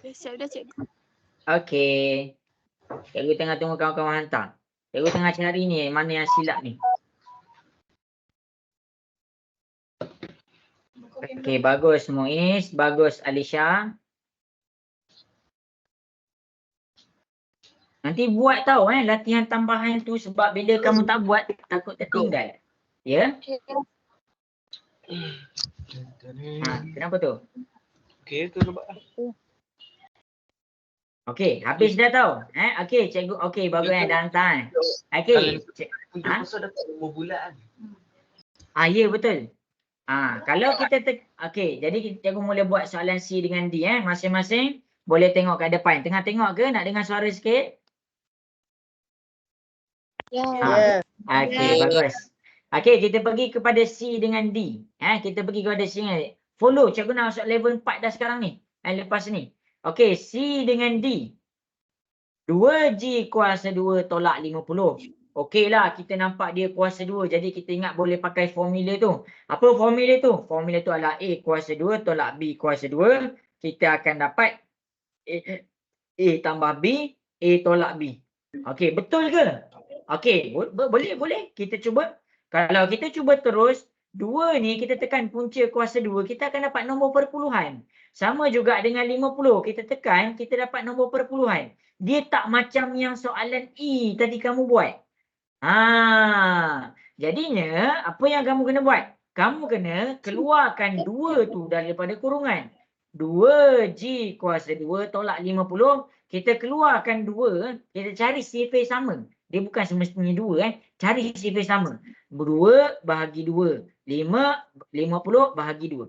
Dah siap dah cikgu. Okey. Cikgu tengah tunggu kawan-kawan hantar. Cikgu tengah cari ni mana yang silap ni. Okey, bagus Muiz, bagus Alisha. Nanti buat tau latihan tambahan tu sebab bila kamu tak buat takut tertinggal. Ya? Kenapa tu? Okey, tu nampak. Okey, habis dah tau. Okey, cikgu. Okey, bagus dah hantar. Okey. Pasal dapat 5 bulan. Ya betul. Kalau kita okey, jadi cikgu mula buat soalan C dengan D masing-masing boleh tengok kat depan. Tengah tengok ke? Nak dengar suara sikit? Ya. Okey, bagus. Okey, kita pergi kepada C dengan D. Kita pergi kepada C dengan D. Follow, cikgu nak masuk level 4 dah sekarang ni. Lepas ni. Okey, C dengan D. 2G kuasa 2 tolak 50. Okey lah, kita nampak dia kuasa 2. Jadi kita ingat boleh pakai formula tu. Apa formula tu? Formula tu adalah A kuasa 2 tolak B kuasa 2. Kita akan dapat A tambah B, A tolak B. Okey, betul ke? Okey, boleh. Kita cuba. Kalau kita cuba terus, 2 ni kita tekan punca kuasa 2, kita akan dapat nombor perpuluhan. Sama juga dengan 50. Kita tekan, kita dapat nombor perpuluhan. Dia tak macam yang soalan E tadi kamu buat. Jadinya, apa yang kamu kena buat? Kamu kena keluarkan 2 tu daripada kurungan. 2G kuasa 2 tolak 50. Kita keluarkan 2, kita cari sifar sama. Dia bukan semestinya 2 Cari sifar sama. 2 bahagi 2. 50 bahagi 2.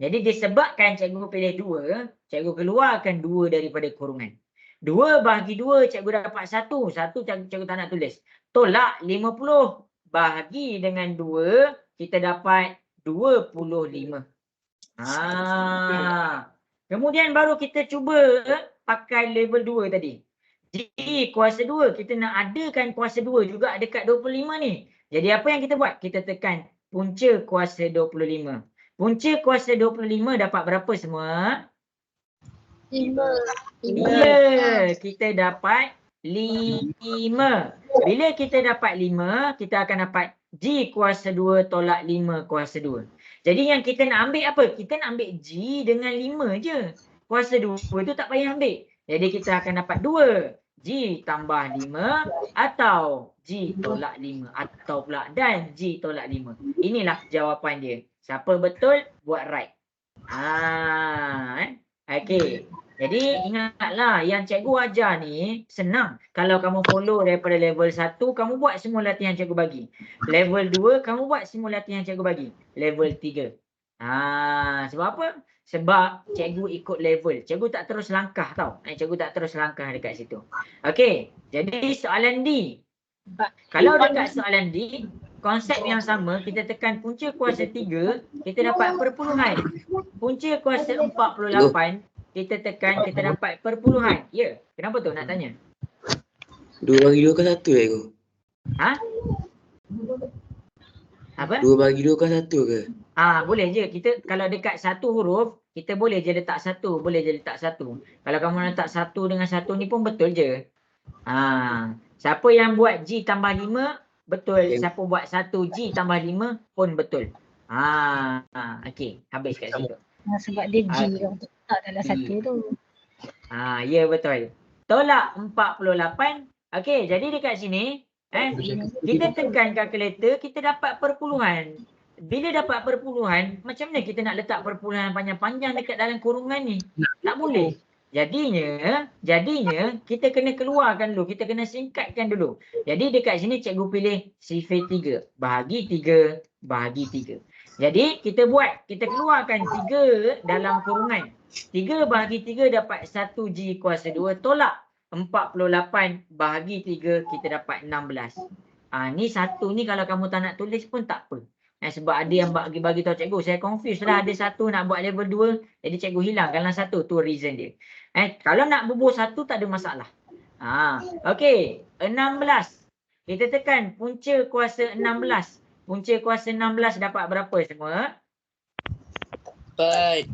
Jadi disebabkan cikgu pilih 2, cikgu keluarkan 2 daripada kurungan. 2 bahagi 2, cikgu dapat 1. 1 cikgu tak nak tulis. Tolak 50 bahagi dengan 2, kita dapat 25. Kemudian baru kita cuba pakai level 2 tadi. G kuasa 2, kita nak adakan kuasa 2 juga dekat 25 ni. Jadi apa yang kita buat? Kita tekan punca kuasa 25. Punca kuasa 25 dapat berapa semua? 5. Ya, kita dapat 5. Bila kita dapat 5, kita akan dapat G kuasa 2 tolak 5 kuasa 2. Jadi yang kita nak ambil apa? Kita nak ambil G dengan 5 je. Kuasa 2 tu tak payah ambil. Jadi kita akan dapat 2. G tambah 5 atau G tolak 5 atau pula dan G tolak 5. Inilah jawapan dia. Siapa betul, buat right. Okey. Jadi ingatlah yang cikgu ajar ni senang. Kalau kamu follow daripada level 1, kamu buat semua latihan cikgu bagi. Level 2, kamu buat semua latihan cikgu bagi. Level 3. Sebab apa? Sebab cikgu ikut level. Cikgu tak terus langkah tau. Cikgu tak terus langkah dekat situ. Okey, jadi soalan D. Kalau dekat soalan D, konsep yang sama, kita tekan punca kuasa 3, kita dapat perpuluhan. Punca kuasa 48, kita tekan, kita dapat perpuluhan. Ya, kenapa tu nak tanya? 2 bagi 2 kan 1 cikgu? Ha? Apa? 2 bagi 2 kan 1 ke? Boleh je. Kita kalau dekat satu huruf, kita boleh je letak 1, boleh je letak 1. Kalau kamu letak 1 dengan 1 ni pun betul je. Siapa yang buat G tambah 5, betul. Siapa buat 1G tambah 5 pun betul. Okey, habis kat situ. Sebab dia G yang tak dalam satu tu. Ya betul. Tolak 48. Okey, jadi dekat sini kita tekan kalkulator, kita dapat perpuluhan. Bila dapat perpuluhan, macam mana kita nak letak perpuluhan panjang-panjang dekat dalam kurungan ni? Tak boleh. Jadinya kita kena keluarkan dulu, kita kena singkatkan dulu. Jadi dekat sini cikgu pilih sifar 3, bahagi 3, bahagi 3. Jadi kita keluarkan 3 dalam kurungan. 3 bahagi 3 dapat 1G kuasa 2, tolak 48 bahagi 3, kita dapat 16. Ni satu ni kalau kamu tak nak tulis pun tak apa. Sebab ada yang bagi tahu cikgu, saya confused lah, ada satu nak buat level 2, jadi cikgu hilangkanlah satu, tu reason dia. Kalau nak bubuh satu tak ada masalah. Okey, 16. Kita tekan punca kuasa 16. Punca kuasa 16 dapat berapa semua? 4.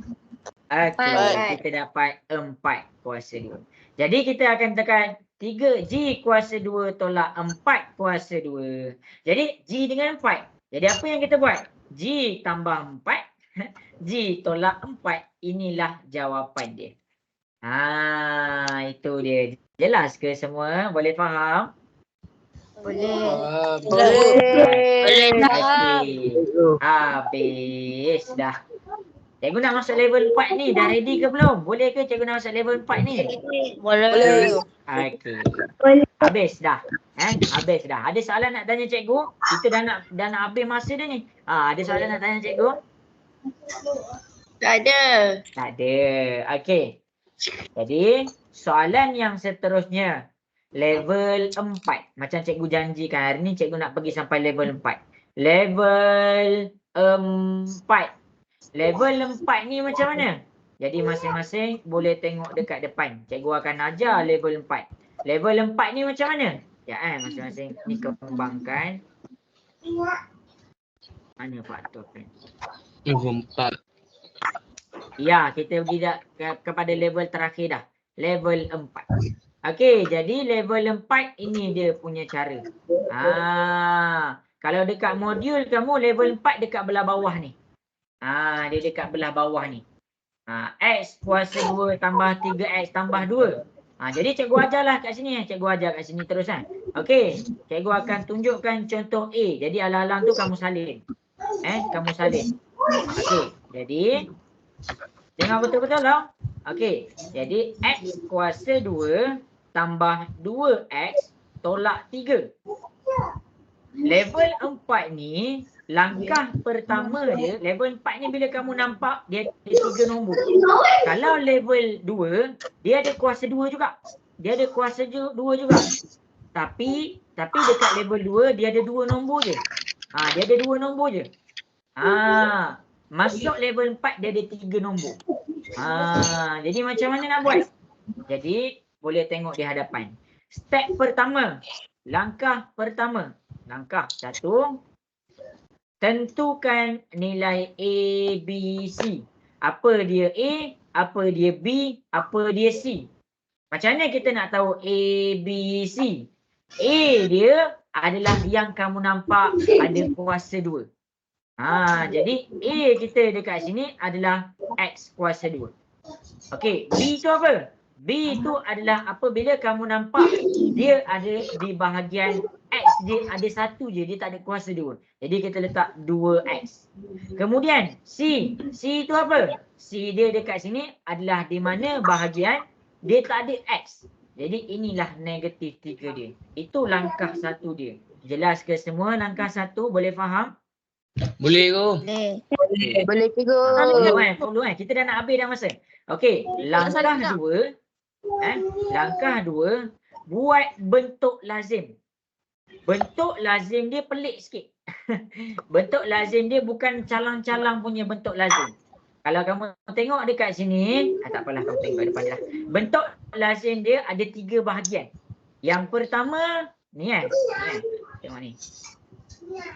Okey, kita dapat 4 kuasa 2. Jadi kita akan tekan 3G kuasa 2 tolak 4 kuasa 2. Jadi G dengan 4. Jadi apa yang kita buat? G tambah 4, G tolak 4. Inilah jawapan dia. Itu dia. Jelas ke semua? Boleh faham? Boleh. Boleh. Okey. Habis dah. Cikgu nak masuk level 4 ni. Dah ready ke belum? Boleh ke cikgu nak masuk level 4 ni? Boleh. Okey. Habis dah. Habis dah. Ada soalan nak tanya cikgu? Kita dah nak habis masa dia ni. Ada soalan nak tanya cikgu? Tak ada. Tak ada. Okey. Jadi, soalan yang seterusnya. Level 4. Macam cikgu janjikan hari ni cikgu nak pergi sampai level 4. Level 4. Level 4 ni macam mana? Jadi masing-masing boleh tengok dekat depan. Cikgu akan ajar level 4. Level 4 ni macam mana? Masing-masing ni kembangkan. Mana faktor kan? Level 4. Ya, kita pergi kepada level terakhir dah. Level 4. Okey, jadi level 4 ini dia punya cara. Kalau dekat modul kamu level 4 dekat belah bawah ni. Dia dekat belah bawah ni. X kuasa 2 tambah 3X tambah 2. Jadi cikgu ajarlah kat sini. Cikgu ajar kat sini terus kan. Okey, cikgu akan tunjukkan contoh A. Jadi alang-alang tu kamu salin. Kamu salin. Okey, jadi tengok betul-betul lah. Okey, jadi X kuasa 2 tambah 2X tolak 3. Level 4 ni, langkah pertama dia, level 4 ni bila kamu nampak, dia ada 3 nombor. Kalau level 2, dia ada kuasa 2 juga. Dia ada kuasa 2 juga. Tapi dekat level 2, dia ada 2 nombor je. Dia ada 2 nombor je. Masuk level 4, dia ada 3 nombor. Jadi macam mana nak buat? Jadi, boleh tengok di hadapan. Step pertama, langkah pertama. Langkah 1, tentukan nilai A, B, C. Apa dia A, apa dia B, apa dia C. Macam mana kita nak tahu A, B, C? A dia adalah yang kamu nampak ada kuasa 2. Jadi A kita dekat sini adalah X kuasa 2. Okey, B tu apa? B tu adalah apabila kamu nampak dia ada di bahagian X dia ada satu je, dia tak ada kuasa 2. Jadi kita letak 2X. Kemudian C itu apa? C dia dekat sini adalah di mana bahagian dia tak ada X. Jadi inilah negatif 3 dia. Itu langkah 1 dia. Jelas ke semua langkah 1? Boleh faham? Boleh ke? Boleh tiga. Follow kita dah nak habis dah masa. Okey, langkah 2. Langkah 2, buat bentuk lazim. Bentuk lazim dia pelik sikit. Bentuk lazim dia bukan calang-calang punya bentuk lazim. Kalau kamu tengok dekat sini, tak apalah kamu tengok depan je lah. Bentuk lazim dia ada 3 bahagian. Yang pertama, ni kan. Tengok ni.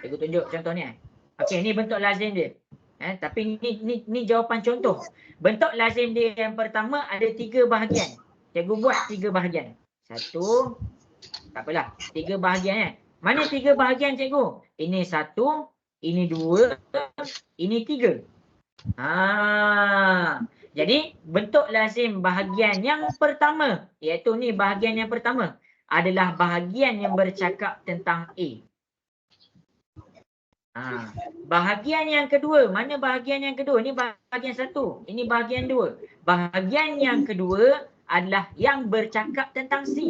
Cikgu tunjuk contoh ni. Okey, ni bentuk lazim dia. Tapi ni jawapan contoh. Bentuk lazim dia yang pertama ada 3 bahagian. Cikgu buat 3 bahagian. 1, tak apalah, 3 bahagian . Mana 3 bahagian cikgu? Ini 1, ini 2, ini 3. Jadi bentuk lazim bahagian yang pertama, iaitu ni bahagian yang pertama, adalah bahagian yang bercakap tentang A. Bahagian yang kedua, mana bahagian yang kedua? Ini bahagian 1, ini bahagian 2. Bahagian yang kedua adalah yang bercakap tentang C.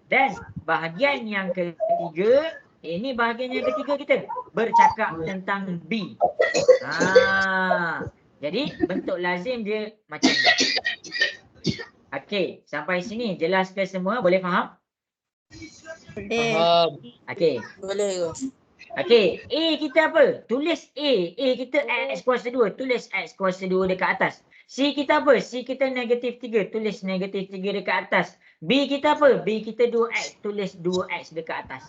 Dan bahagian yang ketiga, ini bahagian yang ketiga kita, bercakap tentang B. Jadi bentuk lazim dia macam ni. Okey, sampai sini jelas ke semua? Boleh faham? Faham. Okey. Boleh ke? Okey, A kita apa? Tulis A. A kita X kuasa 2. Tulis X kuasa 2 dekat atas. C kita apa? C kita negatif 3. Tulis negatif 3 dekat atas. B kita apa? B kita 2X. Tulis 2X dekat atas.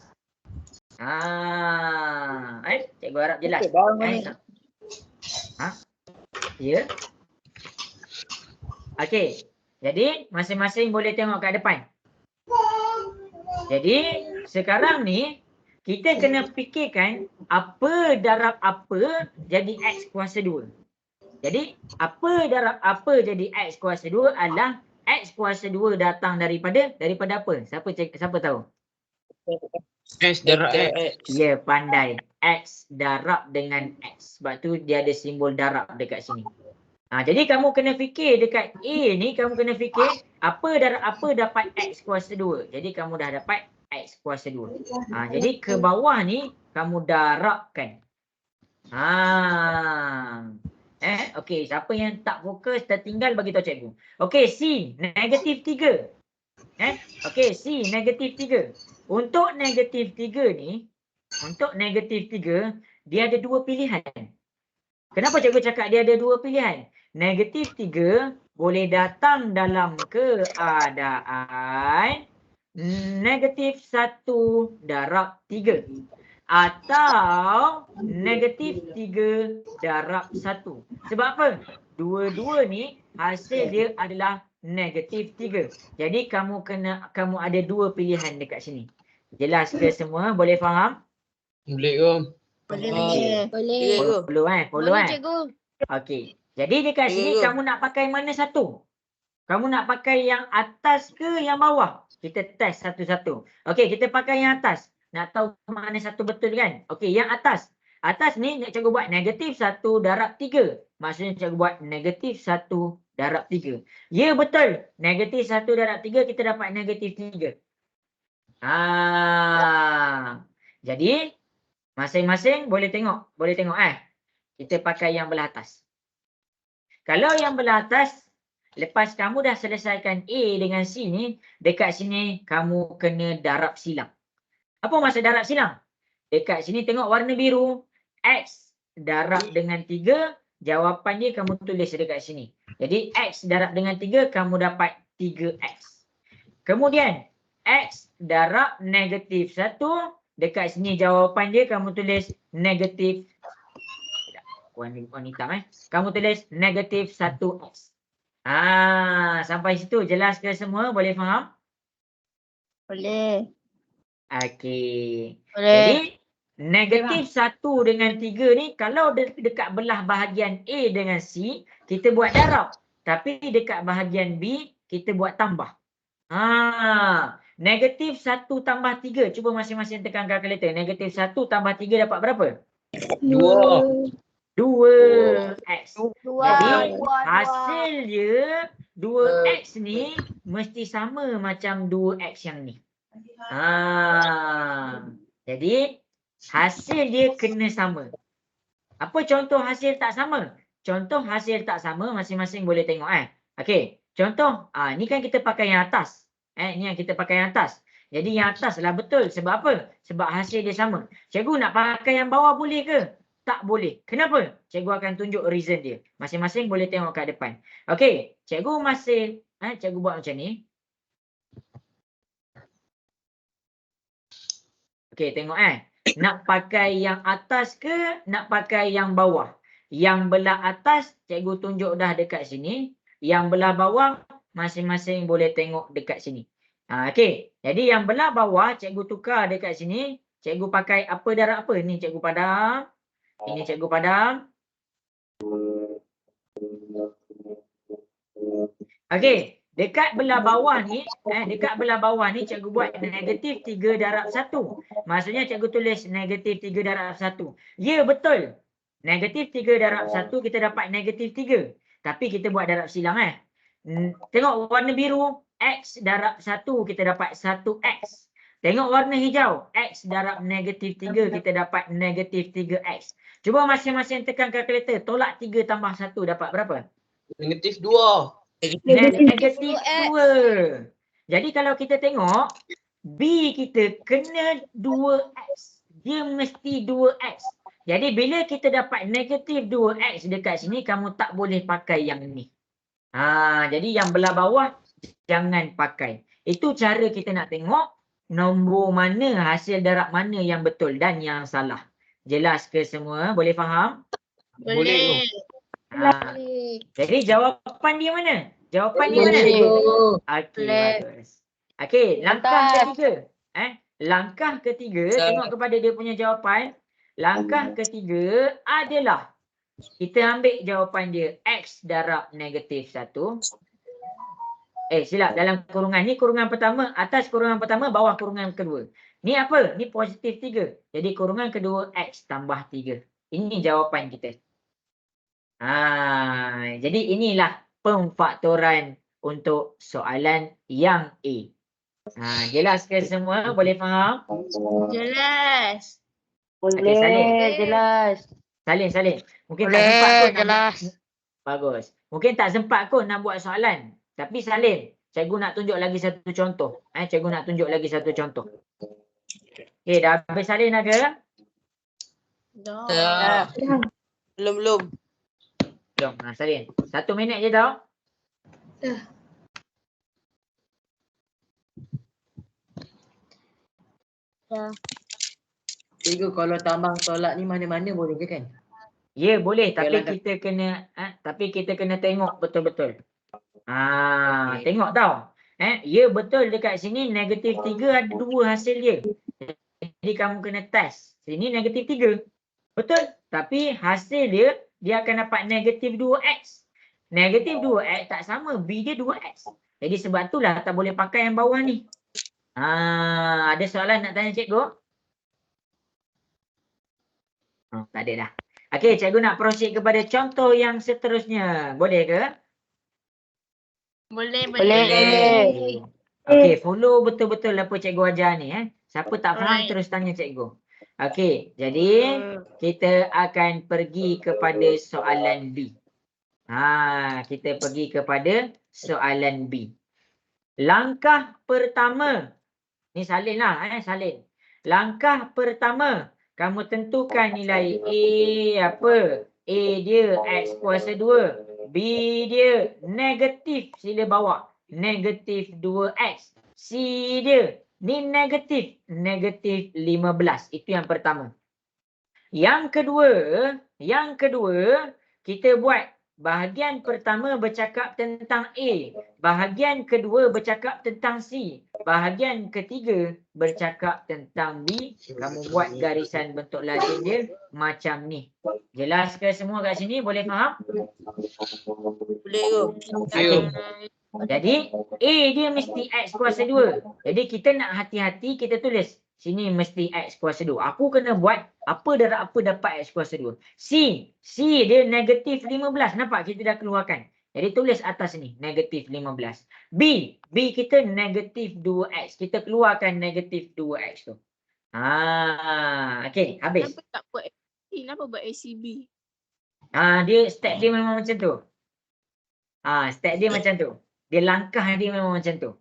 Cikgu harap jelas. Ya. Okey. Jadi, masing-masing boleh tengok kat depan. Jadi, sekarang ni, kita kena fikirkan apa darab apa jadi X kuasa 2. Jadi, apa darab apa jadi X kuasa 2 adalah X kuasa 2 datang daripada apa? Siapa tahu? X darab X. Ya, pandai. X darab dengan X. Sebab tu dia ada simbol darab dekat sini. Jadi kamu kena fikir dekat A ni, kamu kena fikir apa darab apa dapat X kuasa 2. Jadi kamu dah dapat X kuasa 2. Jadi ke bawah ni kamu darabkan. Okey, siapa yang tak fokus tertinggal bagi tahu cikgu. Okey, C negatif 3. Okey, C negatif 3. Untuk negatif 3 ni, dia ada 2 pilihan. Kenapa cikgu cakap dia ada 2 pilihan? Negatif 3 boleh datang dalam keadaan negatif 1 darab 3. Atau negatif 3 darab 1. Sebab apa? Dua-dua ni hasil dia adalah negatif 3. Jadi kamu ada 2 pilihan dekat sini. Jelas ke semua? Boleh faham? Boleh ke? Boleh. Follow Boleh cikgu. Okey. Jadi dekat sini kamu nak pakai mana satu? Kamu nak pakai yang atas ke yang bawah? Kita test satu-satu. Okey, kita pakai yang atas. Nak tahu mana satu betul kan? Okey, yang atas. Atas ni nak cikgu buat negatif 1 darab 3. Maksudnya cikgu buat negatif 1 darab 3. Ya, betul. Negatif 1 darab 3 kita dapat negatif 3. Jadi masing-masing boleh tengok. Kita pakai yang belah atas. Kalau yang belah atas, lepas kamu dah selesaikan A dengan C ni, dekat sini kamu kena darab silang. Apa maksud darab silang? Dekat sini tengok warna biru. X darab dengan 3, jawapan dia kamu tulis dekat sini. Jadi X darab dengan 3, kamu dapat 3X. Kemudian X darab negatif 1, dekat sini jawapan dia kamu tulis negatif. Warna hitam Kamu tulis negatif 1X. Sampai situ jelas ke semua? Boleh faham? Boleh. Okey. Boleh. Jadi negatif 1 dengan 3 ni kalau dekat belah bahagian A dengan C, kita buat darab. Tapi dekat bahagian B, kita buat tambah. Negatif 1 tambah 3. Cuba masing-masing tekan kalkulator. Negatif 1 tambah 3 dapat berapa? 2. 2x. Dua. Jadi Dua. hasil dia 2x ni mesti sama macam 2x yang ni. Jadi hasil dia kena sama. Apa contoh hasil tak sama? Contoh hasil tak sama masing-masing boleh tengok Okey, contoh ni kan kita pakai yang atas. Ni yang kita pakai yang atas. Jadi yang atas lah betul. Sebab apa? Sebab hasil dia sama. Cikgu nak pakai yang bawah boleh ke? Tak boleh. Kenapa? Cikgu akan tunjuk reason dia. Masing-masing boleh tengok kat depan. Okey, cikgu masih cikgu buat macam ni. Okey, tengok nak pakai yang atas ke nak pakai yang bawah? Yang belah atas cikgu tunjuk dah dekat sini. Yang belah bawah masing-masing boleh tengok dekat sini. Okey, jadi yang belah bawah cikgu tukar dekat sini. Cikgu pakai apa darab apa? Ni cikgu padam. Ini cikgu padam. Okey, dekat belah bawah ni, cikgu buat negatif 3 darab 1. Maksudnya cikgu tulis negatif 3 darab 1. Ya, betul. Negatif 3 darab 1 kita dapat negatif 3. Tapi kita buat darab silang Tengok warna biru, x darab 1 kita dapat 1x. Tengok warna hijau, x darab negatif 3 kita dapat negatif 3x. Cuba masing-masing tekan kalkulator. Tolak 3 tambah 1 dapat berapa? Negatif 2. Negatif 2. Jadi kalau kita tengok, B kita kena 2x. Dia mesti 2x. Jadi bila kita dapat negatif 2x dekat sini, kamu tak boleh pakai yang ni. Jadi yang belah bawah, jangan pakai. Itu cara kita nak tengok nombor mana, hasil darab mana yang betul dan yang salah. Jelas ke semua? Boleh faham? Boleh. Jadi jawapan dia mana? Jawapan dia mana? Okey, bagus. Okey, langkah ketiga. Langkah ketiga, tengok kepada dia punya jawapan. Langkah ketiga adalah kita ambil jawapan dia x darab negatif 1. Silap, dalam kurungan. Ni kurungan pertama, atas kurungan pertama, bawah kurungan kedua. Ni apa? Ni positif 3. Jadi kurungan kedua x tambah 3. Ini jawapan kita. Jadi inilah pemfaktoran untuk soalan yang A. Jelas ke semua? Boleh faham? Jelas. Okey, Salin. Jelas. Salin. Mungkin tak sempat kot jelas. Bagus. Mungkin tak sempat kot nak buat soalan. Tapi Salin, cikgu nak tunjuk lagi satu contoh. Cikgu nak tunjuk lagi satu contoh. Okey, dah habis Salin ada? Dah. Belum. Jom, Salin. 1 minit je tau. Cikgu kalau tambah tolak ni mana-mana boleh ke kan? Ya, boleh. Tapi Jalan kita kena tengok betul-betul. Tengok tau. Ya, betul dekat sini negatif 3 ada 2 hasil dia. Jadi kamu kena test. Sini negatif 3. Betul. Tapi hasil dia akan dapat negatif 2x. Negatif 2x tak sama. B dia 2x. Jadi sebab itulah tak boleh pakai yang bawah ni. Ada soalan nak tanya cikgu? Tak ada dah. Okey, cikgu nak proceed kepada contoh yang seterusnya. Boleh ke? Boleh. Okey, follow betul-betul apa cikgu ajar ni. Siapa tak faham Alright. terus tanya cikgu. Okey, jadi kita akan pergi kepada soalan B. Kita pergi kepada soalan B. Langkah pertama. Ni salin lah, salin. Langkah pertama, kamu tentukan nilai A apa? A dia X kuasa 2. B dia negatif, sila bawa. Negatif 2X. C dia, ni negatif 15. Itu yang pertama. Yang kedua, kita buat bahagian pertama bercakap tentang A. Bahagian kedua bercakap tentang C. Bahagian ketiga bercakap tentang B. Kamu buat garisan bentuk lazim dia macam ni. Jelas ke semua kat sini? Boleh faham? Boleh. Okey. Jadi A dia mesti X kuasa 2. Jadi kita nak hati-hati, kita tulis sini mesti X kuasa 2. Aku kena buat apa darab apa dapat X kuasa 2. C dia negatif 15. Nampak kita dah keluarkan. Jadi tulis atas ni negatif 15. B kita negatif 2X. Kita keluarkan negatif 2X tu. Okey, habis. Kenapa tak buat kenapa buat ACB? Dia step dia memang macam tu. Step dia macam tu. Dia langkah dia memang macam tu.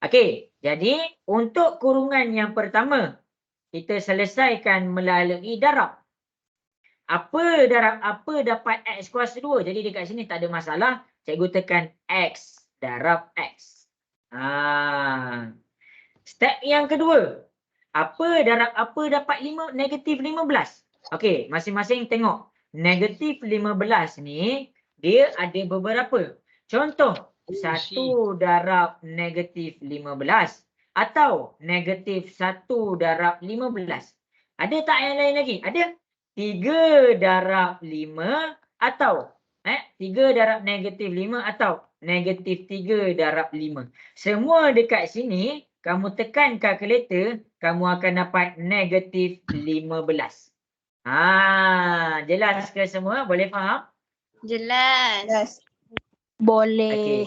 Okey, jadi untuk kurungan yang pertama, kita selesaikan melalui darab. Apa darab apa dapat X kuasa 2. Jadi dekat sini tak ada masalah. Cikgu tekan X darab X. Step yang kedua. Apa darab apa dapat negatif 15. Okey, masing-masing tengok. Negatif 15 ni, dia ada beberapa. Contoh, 1 darab negatif 15 atau negatif 1 darab 15. Ada tak yang lain lagi? Ada. 3 darab 5 atau 3 darab negatif 5 atau negatif 3 darab 5. Semua dekat sini, kamu tekan kalkulator, kamu akan dapat negatif 15. Jelas ke semua? Boleh faham? Jelas. Boleh. Okey.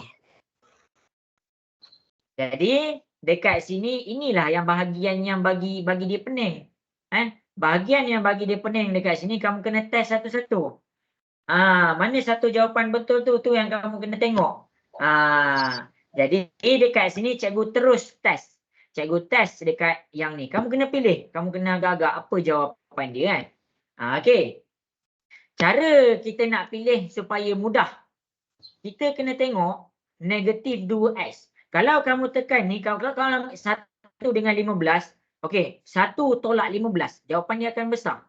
Jadi dekat sini inilah yang bahagian yang bagi dia pening. Bahagian yang bagi dia pening dekat sini kamu kena test satu-satu. Mana satu jawapan betul tu yang kamu kena tengok. Jadi dekat sini cikgu terus test. Cikgu test dekat yang ni. Kamu kena pilih. Kamu kena agak-agak apa jawapan dia kan. Okey. Cara kita nak pilih supaya mudah. Kita kena tengok negatif 2X. Kalau kamu tekan ni, kalau 1 dengan 15, okey, 1 tolak 15, jawapan dia akan besar.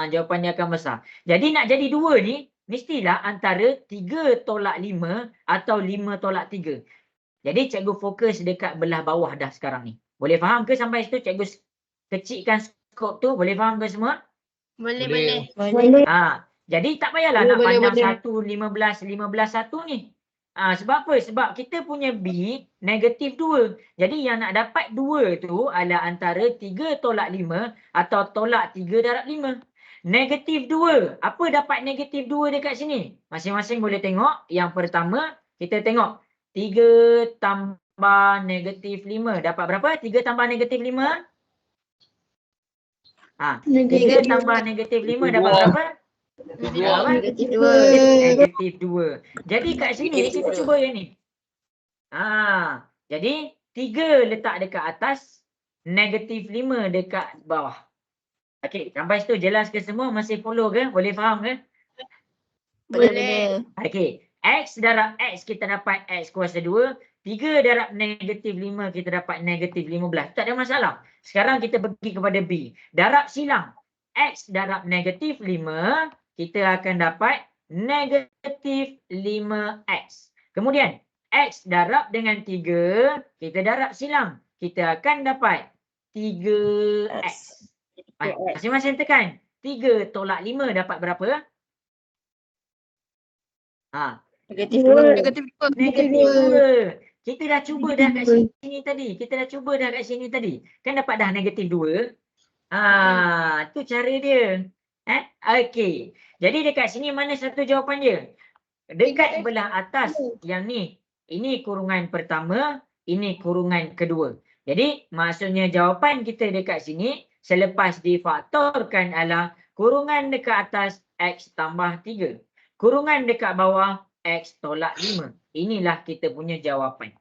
Jawapan dia akan besar. Jadi nak jadi 2 ni, mestilah antara 3 tolak 5 atau 5 tolak 3. Jadi cikgu fokus dekat belah bawah dah sekarang ni. Boleh faham ke sampai situ? Cikgu kecilkan skop tu. Boleh faham ke semua? Boleh. Jadi tak payahlah nak pandang 1, 15, 1 ni. Sebab apa? Sebab kita punya B negatif 2. Jadi yang nak dapat 2 tu adalah antara 3 tolak 5 atau tolak 3 darab 5. Negatif 2. Apa dapat negatif 2 dekat sini? Masing-masing boleh tengok. Yang pertama, kita tengok. 3 tambah negatif 5. Dapat berapa? 3 tambah negatif 5? 3 tambah negatif 5 dapat berapa? Negatif 2. Negatif 2. Jadi kat sini kita cuba yang ni. Jadi 3 letak dekat atas, negatif 5 dekat bawah. Okey, sampai situ jelas ke semua? Masih follow ke? Boleh faham ke? Boleh. Okey, X darab X kita dapat X kuasa 2. 3 darab negatif 5 kita dapat negatif 15. Tak ada masalah. Sekarang kita pergi kepada B. Darab silang. X darab negatif 5. Kita akan dapat negatif 5X. Kemudian, X darab dengan 3, kita darab silang. Kita akan dapat 3X. Masing-masing tekan. 3 tolak 5 dapat berapa? Negatif 2. Negatif 2. Negatif 2. Kita dah cuba dah kat sini tadi. Kan dapat dah negatif 2. Tu cara dia. Okey. Jadi dekat sini mana satu jawapan dia? Dekat belah atas yang ni. Ini kurungan pertama, ini kurungan kedua. Jadi maksudnya jawapan kita dekat sini selepas difaktorkan adalah kurungan dekat atas X tambah 3. Kurungan dekat bawah X tolak 5. Inilah kita punya jawapan.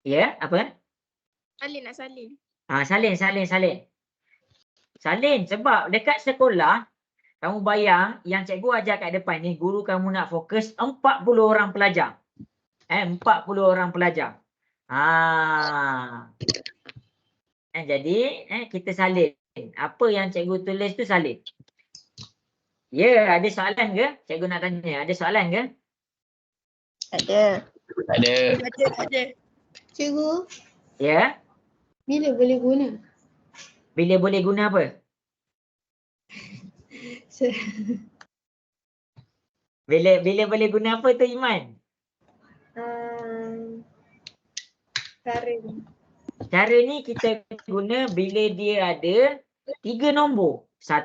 Ya, apa? Salin. Salin sebab dekat sekolah kamu bayang yang cikgu ajar kat depan ni guru kamu nak fokus 40 orang pelajar. 40 orang pelajar. Jadi kita salin. Apa yang cikgu tulis tu salin. Ya, ada soalan ke? Cikgu nak tanya, ada soalan ke? Ada. Cikgu, Ya. bila boleh guna? Bila boleh guna apa? Bila boleh guna apa tu Iman? Cara ni kita guna bila dia ada 3 nombor. 3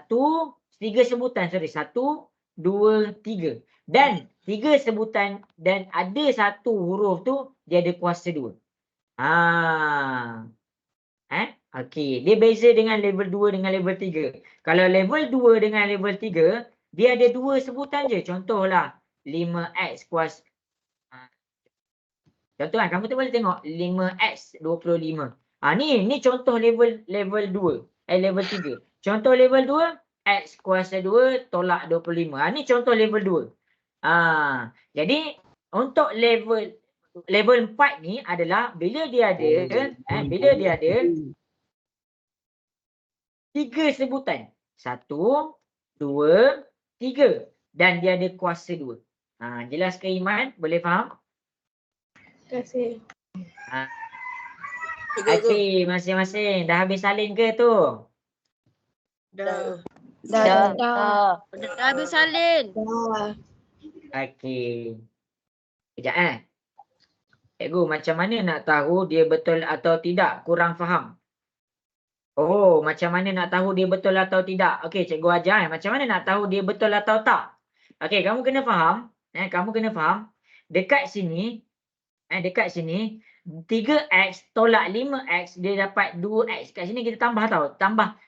sebutan, 1, 2, 3. Dan 3 sebutan dan ada satu huruf tu dia ada kuasa 2. Okey, dia beza dengan level 2 dengan level 3. Kalau level 2 dengan level 3, dia ada 2 sebutan je. Contohlah 5x kuasa. Contoh kan, kamu tu boleh tengok 5x 25. Ni contoh level 2. Level 3. Contoh level 2, x kuasa 2 tolak 25. Ni contoh level 2. Jadi untuk level 4 ni adalah bila dia ada 3 sebutan. 1, 2, 3 dan dia ada kuasa 2. Jelas ke Iman? Boleh faham? Terima kasih. Okey, masing-masing. Dah habis salin ke tu? Dah. Dah habis salin. Okey. Sekejap Cikgu, macam mana nak tahu dia betul atau tidak? Kurang faham. Oh, macam mana nak tahu dia betul atau tidak? Okey, cikgu ajar macam mana nak tahu dia betul atau tak? Okey, kamu kena faham. Dekat sini 3x tolak 5x dia dapat 2x. Kat sini kita tambah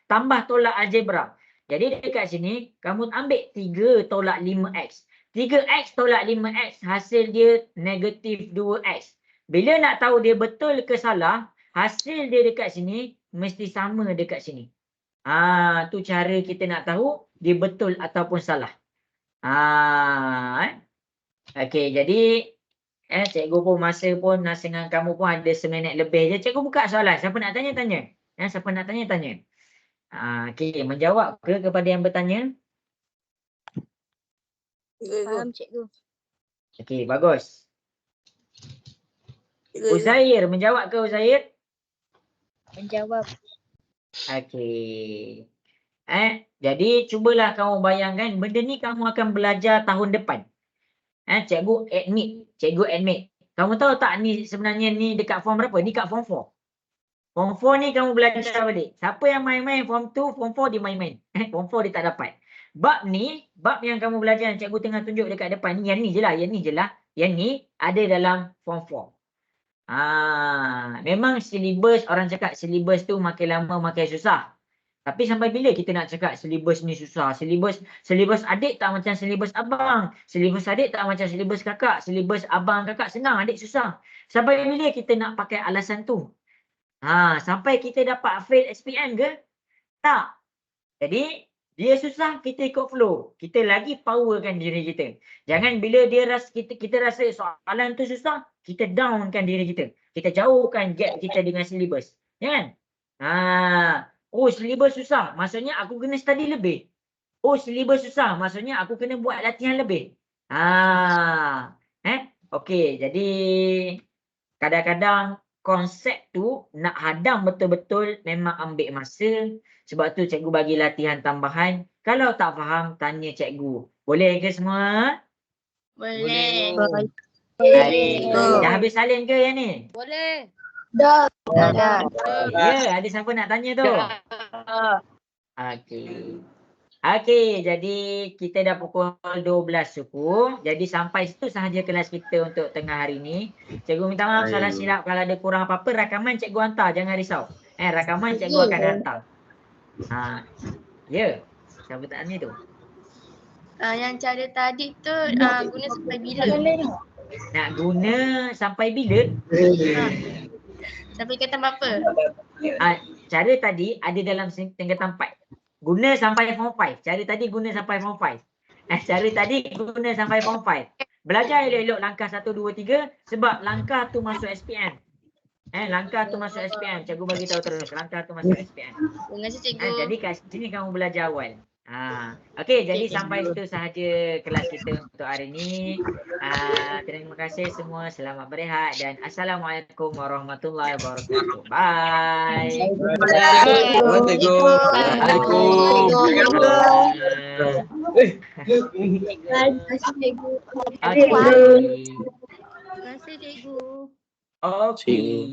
tambah tolak algebra. Jadi dekat sini kamu ambil 3 tolak 5x. 3x tolak 5x hasil dia negatif 2x. Bila nak tahu dia betul ke salah, hasil dia dekat sini mesti sama dekat sini. Tu cara kita nak tahu dia betul ataupun salah. Okey, jadi cikgu pun masa dengan kamu pun ada seminit lebih je. Cikgu buka soalan. Siapa nak tanya, tanya. Siapa nak tanya, tanya. Okey, menjawab ke kepada yang bertanya? Faham cikgu. Okey, bagus. Uzair, menjawab ke Uzair? Menjawab. Okey. Jadi cubalah kamu bayangkan benda ni kamu akan belajar tahun depan. Cikgu admit. Kamu tahu tak ni sebenarnya ni dekat form berapa? Ni kat form 4. Form 4 ni kamu belajar balik. Siapa yang main-main form 2, form 4 dia main-main. Form 4 dia tak dapat. Bab yang kamu belajar yang cikgu tengah tunjuk dekat depan ni, yang ni je lah. Yang ni ada dalam form 4. Memang silibus, orang cakap silibus tu makin lama makin susah. Tapi sampai bila kita nak cakap silibus ni susah? Silibus adik tak macam silibus abang. Silibus adik tak macam silibus kakak. Silibus abang kakak senang, adik susah. Sampai bila kita nak pakai alasan tu? Sampai kita dapat fail SPM ke? Tak. Jadi dia susah, kita ikut flow. Kita lagi powerkan diri kita. Jangan bila kita rasa soalan tu susah, kita downkan diri kita. Kita jauhkan gap kita dengan silibus. Ya kan? Oh, silibus susah. Maksudnya aku kena study lebih. Oh, silibus susah. Maksudnya aku kena buat latihan lebih. Okey, jadi kadang-kadang konsep tu nak hadam betul-betul memang ambil masa. Sebab tu cikgu bagi latihan tambahan. Kalau tak faham, tanya cikgu. Boleh ke semua? Boleh. Dah habis salin ke yang ni? Boleh. Dah. Ya, ada siapa nak tanya tu? Okey, jadi kita dah pukul 12 suku. Jadi sampai situ sahaja kelas kita untuk tengah hari ni. Cikgu minta maaf salah silap kalau ada kurang apa-apa. Rakaman cikgu hantar, jangan risau. Rakaman cikgu akan hantar. Ya, siapa tak tanya tu? Yang cara tadi tu guna sampai bila? Nak guna sampai bila? Sampai tingkatan berapa? Cara tadi ada dalam tingkatan 4. Guna sampai form 5. Cara tadi guna sampai form 5. Cara tadi guna sampai form 5. Belajar elok-elok langkah 1, 2, 3 sebab langkah tu masuk SPM. Langkah tu masuk SPM. Cikgu bagi tahu terus. Langkah tu masuk SPM. Terima kasih cikgu. Jadi kat sini kamu belajar awal. Okey, jadi sampai situ sahaja kelas kita untuk hari ini. Terima kasih semua. Selamat berehat dan Assalamualaikum warahmatullahi wabarakatuh. Bye. Assalamualaikum. Waalaikumsalam. Terima kasih cikgu. Okey. Terima kasih cikgu. Okey.